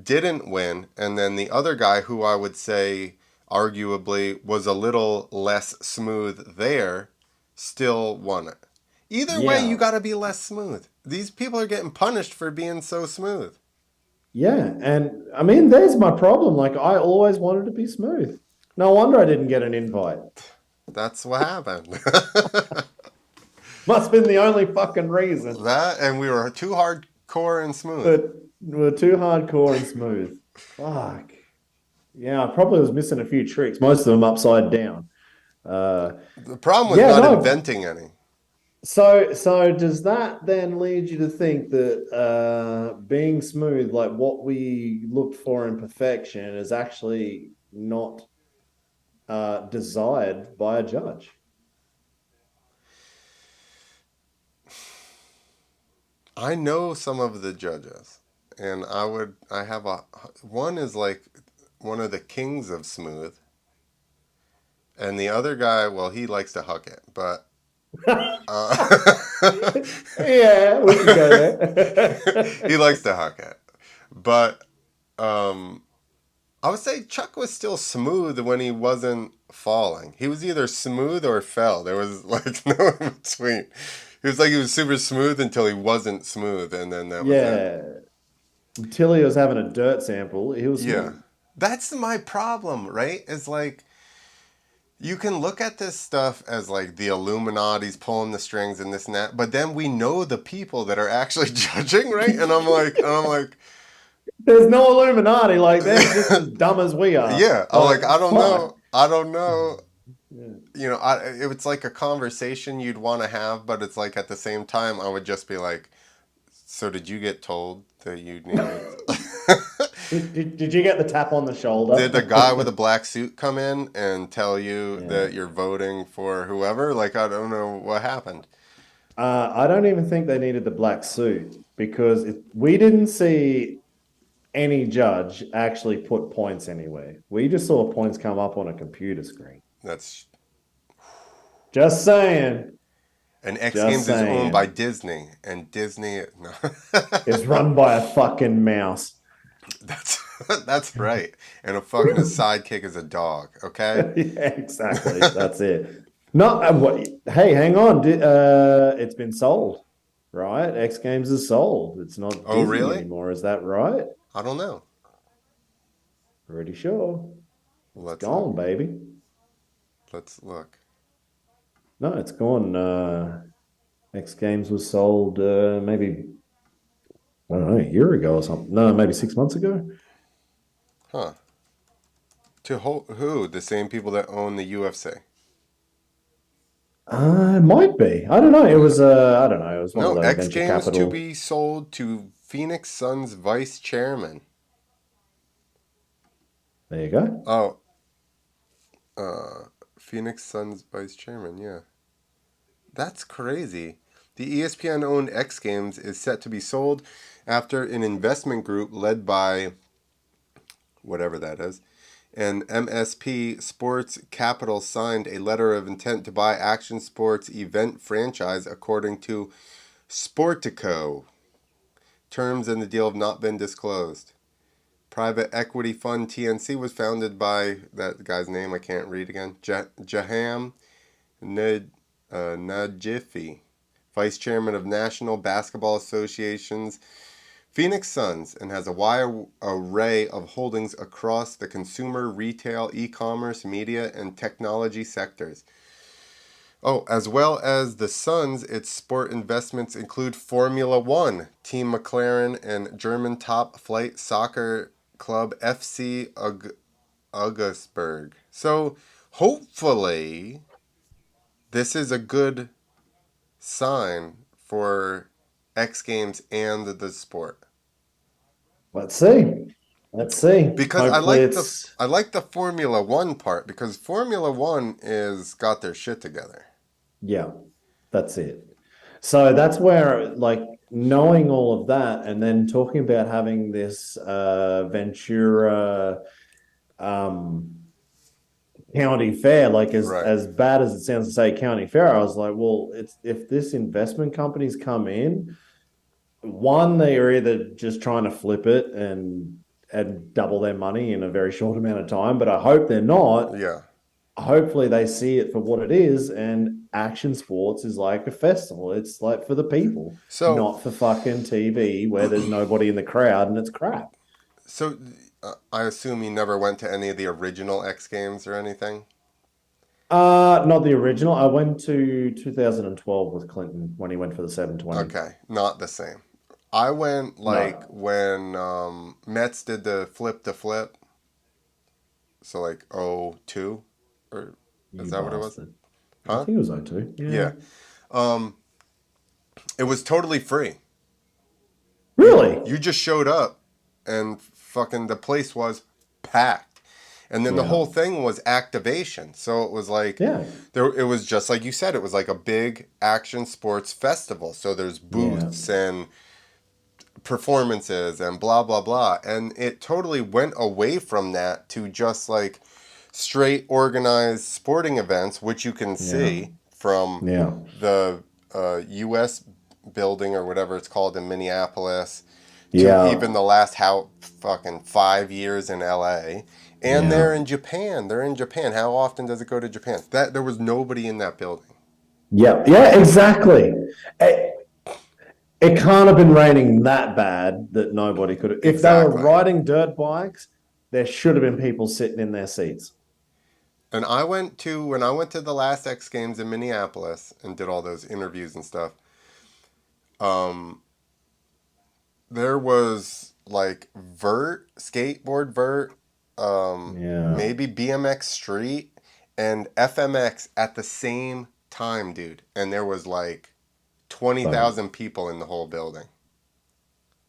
didn't win, and then the other guy who I would say arguably was a little less smooth there still won it. Either way, you Yeah. got to be less smooth. These people are getting punished for being so smooth. Yeah. And I mean, there's my problem. Like, I always wanted to be smooth. No wonder I didn't get an invite. That's what happened. Must have been the only fucking reason. That and we were too hardcore and smooth. But we're too hardcore and smooth. Fuck. Yeah, I probably was missing a few tricks, most of them upside down. Uh, The problem was yeah, not no. inventing any. So does that then lead you to think that being smooth, like what we looked for in perfection, is actually not desired by a judge? I know some of the judges, and I have a one is like one of the kings of smooth, and the other guy, well, he likes to huck it, but Yeah, we can go he there. likes to huck it, but um, I would say Chuck was still smooth when he wasn't falling. He was either smooth or fell. There was like no in between. He was like he was super smooth until he wasn't smooth, and then that was it. Yeah, until he was having a dirt sample, he was Yeah. smooth. That's my problem, right? Is like you can look at this stuff as like the Illuminati's pulling the strings and this and that, but then we know the people that are actually judging, right? And I'm like, There's no Illuminati, like they're just as dumb as we are. yeah, I'm Like, like, I don't fuck. know, I don't know. Yeah. You know, it's like a conversation you'd want to have, but it's like at the same time, I would just be like, So did you get told that you needed? Did you get the tap on the Did the shoulder? guy with a black suit come in and tell you Yeah. that you're voting for whoever? Like, I don't know what happened. I don't even think they needed the black suit because we didn't see any judge actually put points anywhere. We just saw points come up on a computer screen. That's Just saying. and X Just Games is owned by saying. Disney, and Disney no. It's run by a fucking mouse. That's that's right. And a fucking his sidekick is a dog. Okay. Yeah, exactly. That's it. No, what, hey, hang on. It's been sold, right? X Games is sold. It's not Oh, Disney really? anymore. Is that right? I don't know. Pretty sure. It's Let's look. gone, baby. Let's look. No, it's gone. X Games was sold maybe, I don't know, a year ago or something. No, maybe 6 months ago. Huh? Who? The same people that own the UFC. It might be. I don't know. It was I don't know. It was one of No, those X venture Games to capital. be sold to Phoenix Suns vice chairman. There you go. Oh, Phoenix Suns vice chairman. Yeah, that's crazy. The ESPN owned X Games is set to be sold after an investment group led by whatever that is and MSP Sports Capital signed a letter of intent to buy Action Sports event franchise according to Sportico. Terms in the deal have not been disclosed. Private equity fund TNC was founded by that guy's name I can't read again. Jaham Najifi, vice chairman of National Basketball Association's Phoenix Suns, and has a wide array of holdings across the consumer, retail, e-commerce, media, and technology sectors. Oh, as well as the Suns, its sport investments include Formula One, Team McLaren, and German top flight soccer club FC Augsburg. So hopefully, this is a good sign for X Games and the sport. Let's see. Let's see. Because Hopefully it's I like the Formula One part because Formula One is got their shit together. yeah, that's it. So that's where like knowing all of that and then talking about having this Ventura um county fair, like Right. as bad as it sounds to say county fair, I was like, well, it's if this investment companies come in, one, they are either just trying to flip it and double their money in a very short amount of time, but I hope they're not. Yeah. Hopefully they see it for what it is, and action sports is like a festival. It's like for the people, So not for fucking TV where there's nobody in the crowd and it's crap. so I assume you never went to any of the original X Games or anything. Not the original. I went to 2012 with Clinton when he went for the 720. Okay, not the same. I went like No, when Mets did the flip to flip, so like '02, or is you that what it was? bastard. I Huh? think it was O2. Yeah. Yeah. Um, it was totally free. Really? You just showed up, and fucking the place was packed. And then the Yeah. whole thing was activation. So it was like Yeah. there it was just like you said, it was like a big action sports festival. So there's Yeah. booths and performances and blah blah blah. And it totally went away from that to just like straight organized sporting events, which you can Yeah. see from Yeah. the US building or whatever it's called in Minneapolis to Yeah. even the last how fucking 5 years in LA. And Yeah. they're in Japan. They're in Japan. How often does it go to Japan? That there was nobody in that building. Yeah. Yeah. Exactly. It, it can't have been raining that bad that nobody could have. If they were Exactly. riding dirt bikes, there should have been people sitting in their seats. And I went to when I went to the last X Games in Minneapolis and did all those interviews and stuff. Um, there was like skateboard Yeah. maybe BMX street and FMX at the same time, dude. And there was like Boom. 20,000 people in the whole building.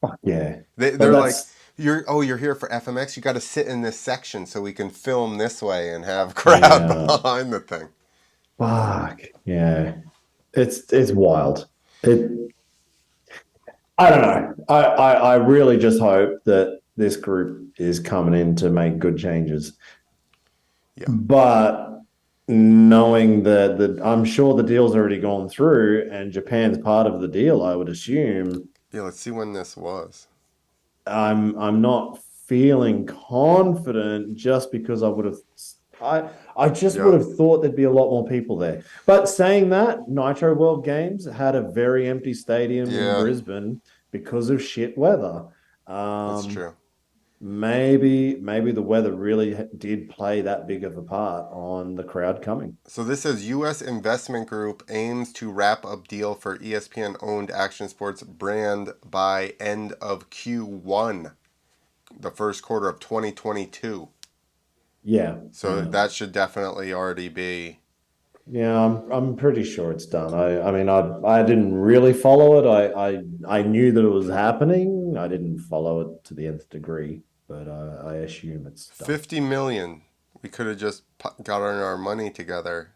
Fuck yeah. But They're like, that's you're here for FMX. You got to sit in this section so we can film this way and have crowd yeah. behind the thing. Fuck. Yeah. It's wild. It I don't know. I really just hope that this group is coming in to make good changes. Yeah, But knowing that I'm sure the deal's already gone through and Japan's part of the deal, I would assume yeah. Let's see when this was. I'm not feeling confident just because I just would Yeah, have thought there'd be a lot more people there. But saying that, Nitro World Games had a very empty stadium in yeah. Brisbane because of shit weather. That's Um, true. maybe the weather really did play that big of a part on the crowd coming. So this says U.S. investment group aims to wrap up deal for ESPN owned action sports brand by end of Q1, the first quarter of 2022. Yeah, So yeah. that should definitely already be. Yeah, I'm pretty sure it's done. I mean I didn't really follow it. I knew that it was happening. I didn't follow it to the nth degree, but I assume it's done. 50 million. We could have just got our money together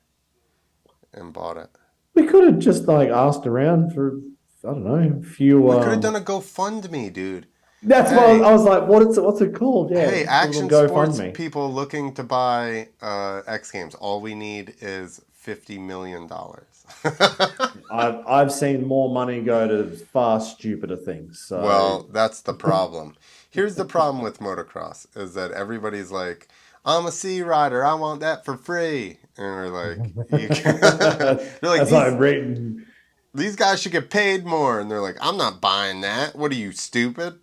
and bought it. We could have just like asked around for I don't know, a few We could have done a GoFundMe, dude. that's what Hey, I was like, what's it called? Yeah, hey, just a little action sports GoFundMe. people looking to buy X Games. All we need is $50 million. I've seen more money go to far stupider things. So Well, that's the problem. Here's the problem with motocross is that everybody's like, I'm a sea rider. I want that for free. And we're like, you can they're like that's like written. these guys should get paid more. And they're like, I'm not buying that. What are you, stupid?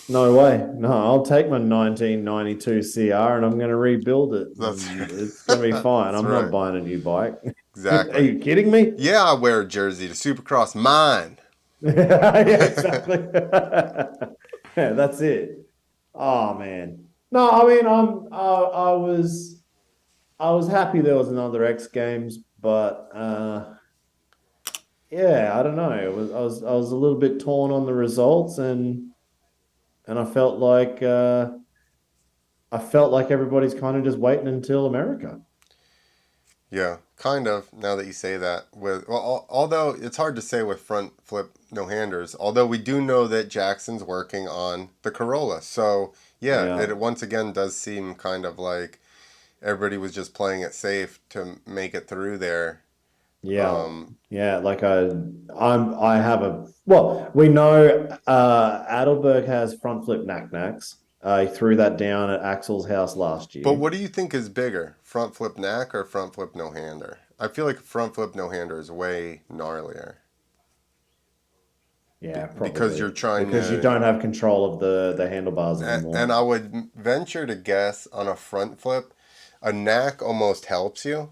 No way. No, I'll take my 1992 CR and I'm going to rebuild it. That's And it's going to be fine. that's I'm not right. buying a new bike. Are Exactly. you kidding me? Yeah, I wear a jersey to Supercross mine. Yeah, exactly. Yeah, that's it. Oh man. No, I mean, I was happy there was another X Games, but yeah, I don't know. I was a little bit torn on the results, and I felt like everybody's kind of just waiting until America. Yeah, kind of. Now that you say that, with well, although it's hard to say with front flip no handers. Although we do know that Jackson's working on the Corolla, so yeah, Yeah, it once again does seem kind of like everybody was just playing it safe to make it through there. yeah, yeah. Like I have a well, we know Adelberg has front flip knack-knacks. He threw that down at Axel's house last But year. what do you think is bigger, front flip knack or front flip no hander? I feel like front flip no hander is way gnarlier Yeah, because you're probably trying because you to. don't have control of the handlebars And anymore. I would venture to guess on a front flip, a knack almost helps you,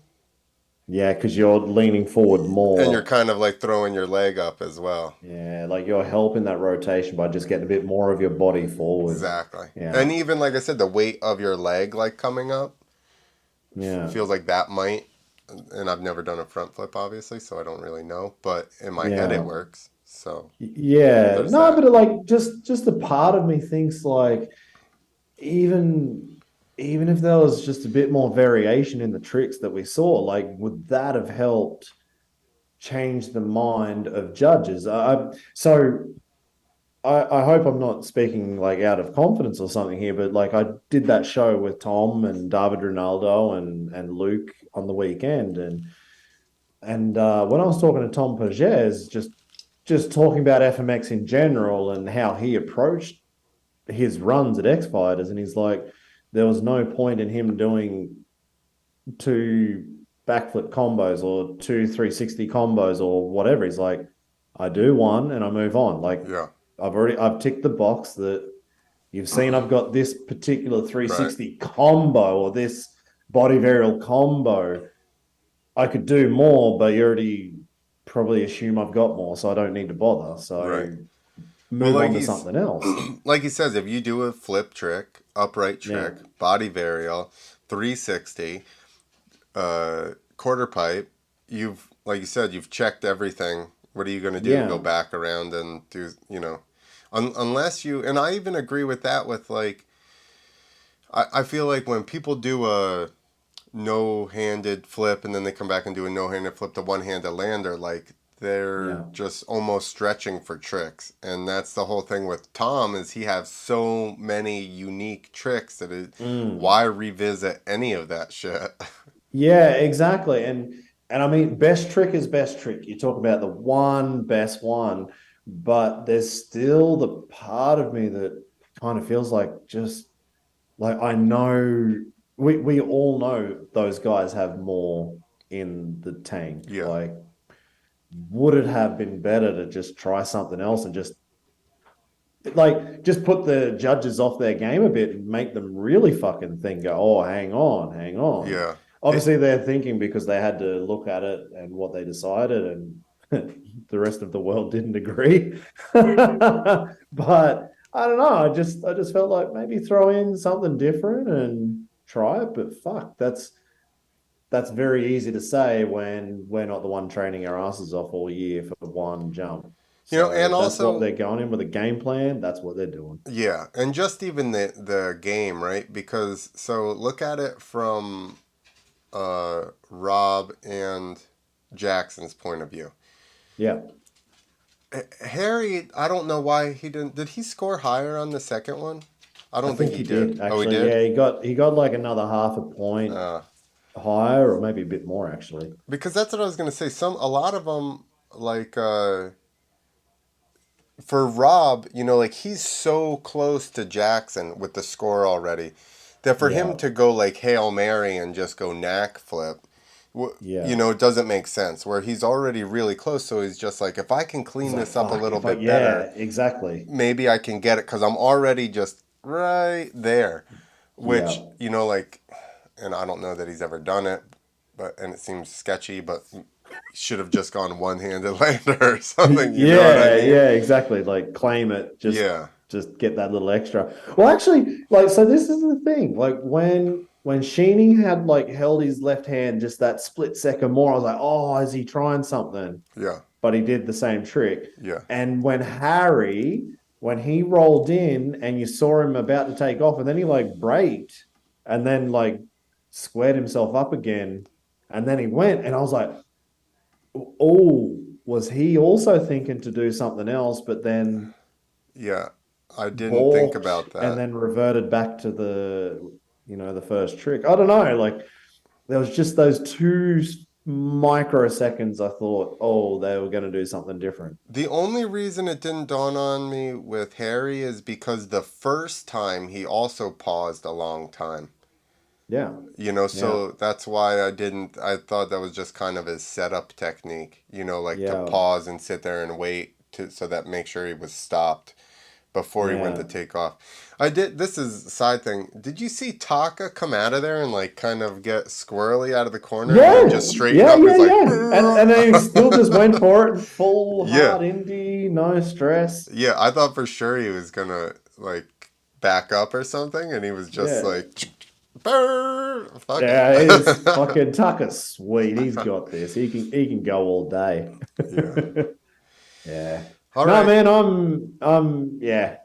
Yeah, because you're leaning forward and you're more. kind of like throwing your leg up as well. Yeah, like you're helping that rotation by just getting a bit more of your body forward. Exactly. Yeah, And even like I said, the weight of your leg like coming up yeah, feels like that might. And I've never done a front flip, obviously, so I don't really know. But in my head, it yeah. works. So Yeah, there's no, that. but like just a part of me thinks like even even if there was just a bit more variation in the tricks that we saw, like would that have helped change the mind of judges? I hope I'm not speaking like out of confidence or something here, but like I did that show with Tom and David Ronaldo and Luke on the weekend, and when I was talking to Tom Pages, just talking about FMX in general and how he approached his runs at X Fighters, and he's like, there was no point in him doing two backflip combos or two 360 combos or whatever. He's like, I do one and I move on. Like Yeah. I've ticked the box that you've seen I've got this particular Right. 360 combo or this body varial combo. I could do more, but you already probably assume I've got more, so I don't need to bother. Right. So Well, move on to something else. like he says, if you do a flip trick, upright Yeah. trick, body varial, 360, quarter pipe, you've like you said, you've checked everything. What are you going to do? Go Yeah. back around and do Unless you, and I even agree with that with like, I feel like when people do a no-handed flip and then they come back and do a no-handed flip to one-handed lander, like they're Yeah. just almost stretching for tricks. And that's the whole thing with Tom is he has so many unique tricks that Mm. why revisit any of that shit? Yeah, exactly. And I mean, best trick is best trick. You talk about the one best one, but there's still the part of me that kind of feels like just like I know we all know those guys have more in the tank. Yeah, Like, would it have been better to just try something else and just put the judges off their game a bit and make them really fucking think, go, oh, hang on, hang on. yeah. It, Obviously, they're thinking because they had to look at it and what they decided, and the rest of the world didn't agree. But I don't know. I just felt like maybe throw in something different and try it. But fuck, that's very easy to say when we're not the one training our asses off all year for one jump. So and if that's what also, they're going in with a game plan, that's what they're doing. yeah, and just even the game, right? Because so look at it from Rob and Jackson's point of view. Yeah, Harry, I don't know why he didn't. Did he score higher on the second one? I I don't think think he he did. did Oh, he actually. did? Yeah, he got like another half a point Uh, higher, or maybe a bit more actually. because that's what I was gonna say. A lot of them, like for Rob, like he's so close to Jackson with the score already, that for him Yeah, to go like Hail Mary and just go knack flip, yeah. it doesn't make sense. Where he's already really close, so he's just like, if I can He's clean like, this up a fuck. little If I, bit better, yeah, exactly. maybe I can get it because I'm already just right there. Which, Yeah, like, and I don't know that he's ever done it, and it seems sketchy, but should have just gone one-handed lander or something. You know what I yeah, mean? yeah. Exactly. Like claim it. Just Yeah, just get that little extra. Well, actually, like so. This is the thing. Like when Sheeny had like held his left hand just that split second more, I was like, oh, is he trying something? yeah, But he did the same trick. yeah, And when he rolled in and you saw him about to take off, and then he like braked and then like squared himself up again, and then he went, and I was like, oh, was he also thinking to do something else, but then yeah. I didn't think balked about and that. then reverted back to the first trick? I don't know. Like there was just those two microseconds I thought, oh, they were going to do something different. The only reason it didn't dawn on me with Harry is because the first time he also paused a long time. Yeah. Yeah. So that's why I didn't. I thought that was just kind of his setup technique, like to Yeah. pause and sit there and wait so that make sure he was stopped before he went to Yeah. take off. I did. This is a side thing. Did you see Taka come out of there and like kind of get squirrely out of the corner and then Yeah. just straighten Yeah. up? Yeah. He's like, Yeah. And then he still just went for it, full yeah, hard indie, no stress. yeah. I thought for sure he was gonna like back up or something, and he was just Yeah. like, "Brr, fuck Yeah, it's it." fucking Tucker's sweet. He's got this. He can go all day. Yeah. Yeah. All No, right. man, yeah,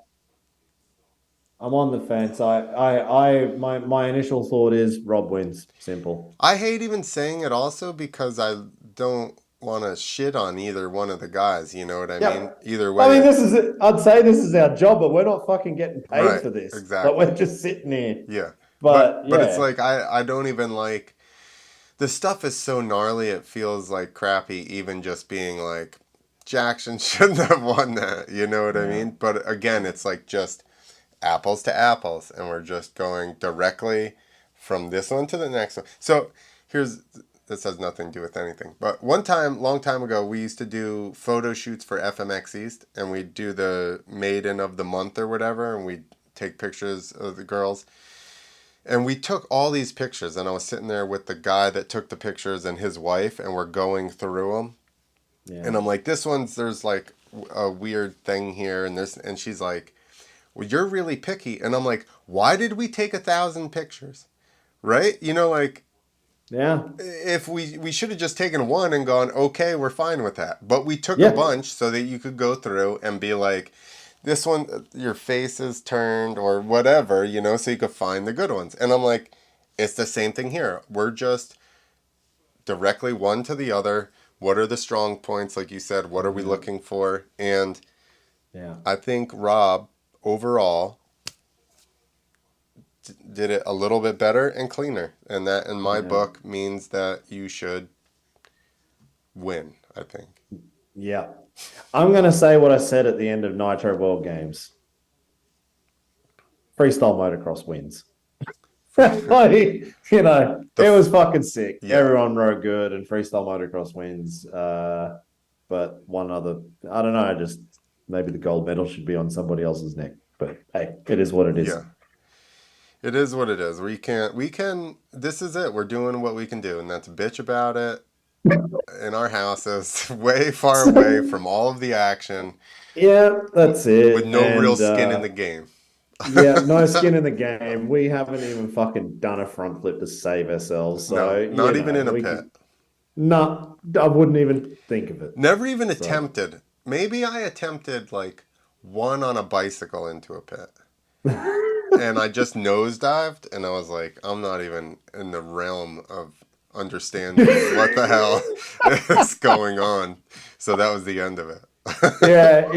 I'm on the fence. My initial thought is Rob wins. Simple. I hate even saying it also because I don't want to shit on either one of the guys. You know what I mean? Yep. Either I way, mean, it's I'd say this is our job, but we're not fucking getting paid right. for this. Like Exactly. we're just sitting here. Yeah. But But it's yeah, like I don't even like the stuff is so gnarly. It feels like crappy. Even just being like Jackson shouldn't have won that. You know what I yeah, mean? But again, it's like just apples to apples, and we're just going directly from this one to the next one. So here's this has nothing to do with anything. But one time, long time ago, we used to do photo shoots for FMX East, and we'd do the maiden of the month or whatever, and we'd take pictures of the girls. And we took all these pictures, and I was sitting there with the guy that took the pictures and his wife, and we're going through them. yeah, And I'm like, this one's there's like a weird thing here, and she's like, well, you're really picky. And I'm like, why did we take 1,000 pictures? Right? Like yeah, if we should have just taken one and gone, okay, we're fine with that. But we took a yeah, bunch so that you could go through and be like, this one, your face is turned or whatever, so you could find the good ones. And I'm like, it's the same thing here. We're just directly one to the other. What are the strong points? Like you said, what are we Yeah, looking for? And yeah, I think Rob overall did it a little bit better and cleaner. And that, in my yeah, book, means that you should win, I think. yeah. I'm gonna say what I said at the end of Nitro World Games. Freestyle motocross wins. Like, The it was fucking sick. yeah, Everyone rode good, and freestyle motocross wins. But one other, I don't know, just maybe the gold medal should be on somebody else's neck. But hey, it is what it is. yeah. It is what it is. We can, this is it. We're doing what we can do, and that's bitch about it in our houses, way far away So, from all of the action, yeah, that's with it. no real And skin in the game. yeah, no skin in the game. We haven't even fucking done a front flip to save ourselves. No, So, not even in a we pit. can. No, I wouldn't even think of it. Never even So, attempted. Maybe I attempted like one on a bicycle into a pit. And I just nosedived, and I was like, I'm not even in the realm of understanding what the hell is going on. So that was the end of it. yeah,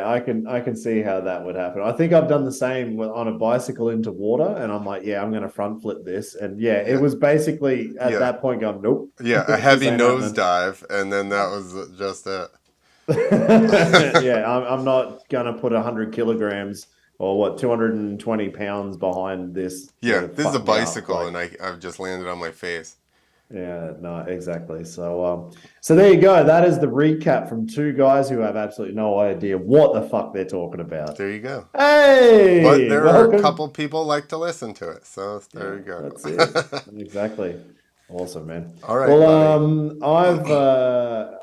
I can see how that would happen. I think I've done the same on a bicycle into water, and I'm like, yeah, I'm going to front flip this, and yeah, it Yeah, was basically at yeah, that point going, nope, yeah. A this heavy ain't happening. nosedive, and then that was just it. Yeah, I'm not going to put 100 kilograms or what 220 pounds behind this Yeah, to this is a fuck me up. bicycle, Like, and I've just landed on my face. yeah, no, exactly. So there you go. That is the recap from two guys who have absolutely no idea what the fuck they're talking about. There you go. But Hey, there are a welcome. couple people like to listen to it, so there Yeah, you go. that's it. Exactly. Awesome, man. All right, Well, buddy.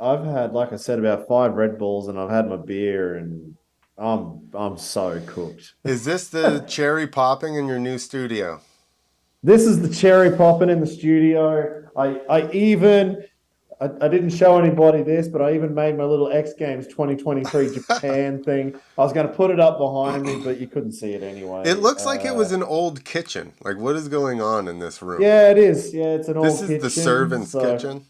I've had, like I said, about 5 Red Bulls, and I've had my beer, and I'm so cooked. Is this the cherry popping in your new studio? This is the cherry popping in the studio. I didn't show anybody this, but I even made my little X Games 2023 Japan thing. I was going to put it up behind me, but you couldn't see it It anyway. looks like it was an old kitchen. Like, what is going on in this room? Yeah, it is. Yeah, it's an This old is the kitchen. servant's So kitchen.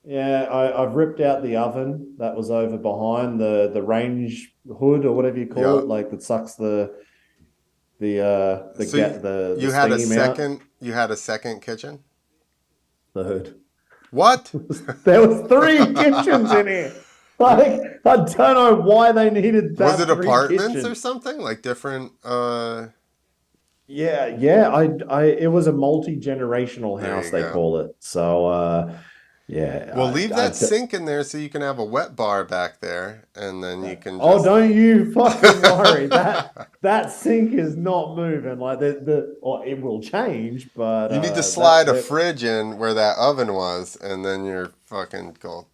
yeah, I've ripped out the oven that was over behind the range hood or whatever you call Yeah. it, like that sucks So you, the you had a steam out. second. You had a second kitchen. The hood. What? There was 3 kitchens in here. Like, I don't know why they needed to Was have it three apartments or kitchens. something like different? Yeah, yeah. It was a multi-generational There house, you they go. call it. So, Well, yeah, leave that sink in there so you can have a wet bar back there, and then you can oh, just. don't you fucking worry. That sink is not moving. Like or it will change, but You need to slide that a that fridge in where that oven was, and then you're fucking gold.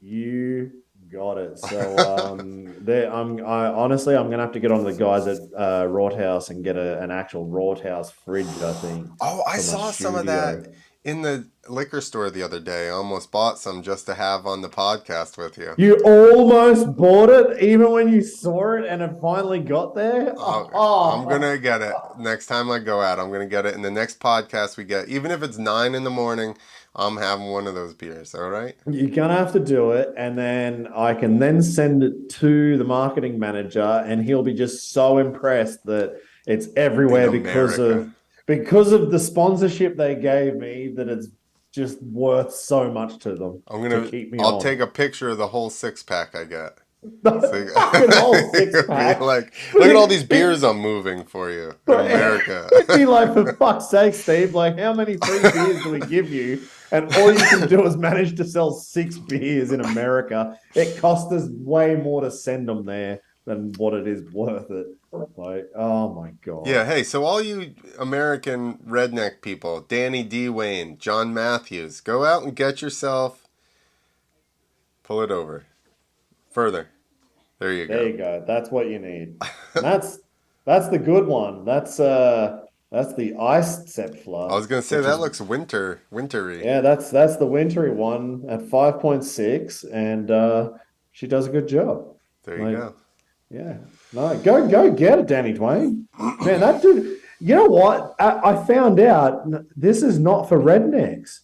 you got it. So, honestly, I'm gonna have to get on the guys at Rort House and get an actual Rort House fridge, I think, Oh, I for my saw some of that studio. in the liquor store the other day. I almost bought some just to have on the podcast with you. You almost bought it, even when you saw it and it finally got there. I'm Oh, gonna get it next time I go out. I'm gonna get it in the next podcast we get. Even if it's 9 in the morning, I'm having one of those beers. All right? you're gonna have to do it, and then I can then send it to the marketing manager, and he'll be just so impressed that it's In everywhere America, because of the sponsorship they gave me, that it's just worth so much to them I'm to gonna. keep me I'll take on. a picture of the whole 6 pack I get. So The fucking whole six you'll be pack. like, look at all these beers It, I'm moving for you in America. it'd be like, for fuck's sake, Steve, like, how many free beers do we give you? And all you can do is manage to sell 6 beers in America. It costs us way more to send them there than what it is worth it. Like, oh my Yeah, God. hey, so all you American redneck people, Danny D. Wayne, John Matthews, go out and get yourself, pull it over. Further. There you There go. you go. That's what you need. And that's the good one. That's the iced I Sepfla, was gonna say which that is, looks wintry. yeah, that's the wintry one at 5.6, and she does a good job. There you Like, go. Yeah. No, go get it, Danny Twain. Man, that dude, you know what? I found out this is not for rednecks.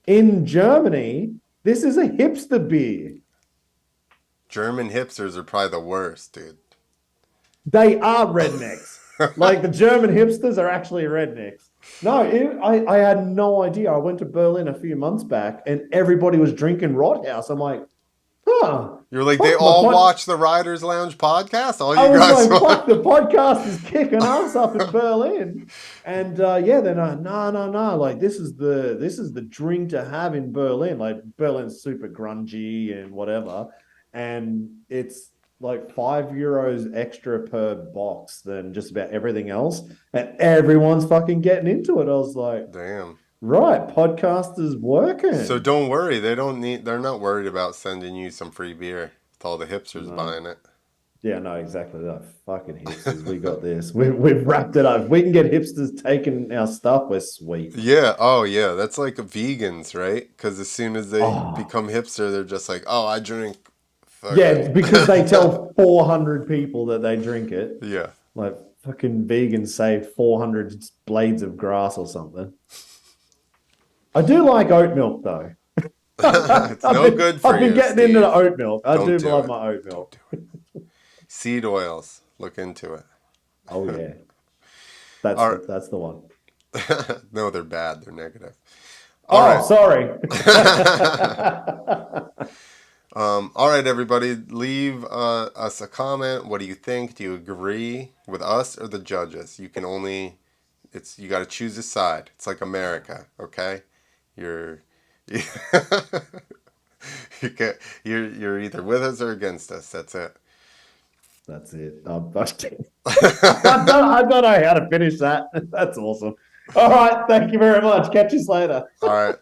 In Germany, this is a hipster beer. German hipsters are probably the worst, dude. They are rednecks. Like the German hipsters are actually rednecks. No, I had no idea. I went to Berlin a few months back and everybody was drinking Rothaus. I'm like, huh, You're like, they fuck my all pod. watch the Riders Lounge podcast? All I you was guys like, fuck, the want? podcast is kicking ass up in Berlin. And yeah, they're like, no. Like this is the drink to have in Berlin. Like Berlin's super grungy and whatever. And it's like €5 extra per box than just about everything else. And everyone's fucking getting into it. I was like, Damn. right, podcasters So working. don't worry. They're not worried about sending you some free beer with all the hipsters No. buying it. Yeah, no, exactly that. Fucking hipsters, we got this. We've wrapped it up. If we can get hipsters taking our stuff, we're sweet. Yeah. Oh, yeah. That's like vegans, right? Because as soon as they Oh, become hipster, they're just like, oh, I drink yeah, fucking. because they tell 400 people that they drink it. Yeah. Like fucking vegans say 400 blades of grass or something. I do like oat milk though. It's no good for I've been you, getting into the Steve. oat milk. I Don't do do love it. my oat Don't milk. do it. Seed oils. Look into it. Oh yeah, All right. that's the one. No, they're bad. They're negative. All Oh, right. sorry. All right, everybody. Leave us a comment. What do you think? Do you agree with us or the judges? You can only. You got to choose a side. It's like America, okay? You're. You can, you're either with us or against us. That's it. That's it. I don't know how to finish that. That's awesome. All right. Thank you very much. Catch you later. All right.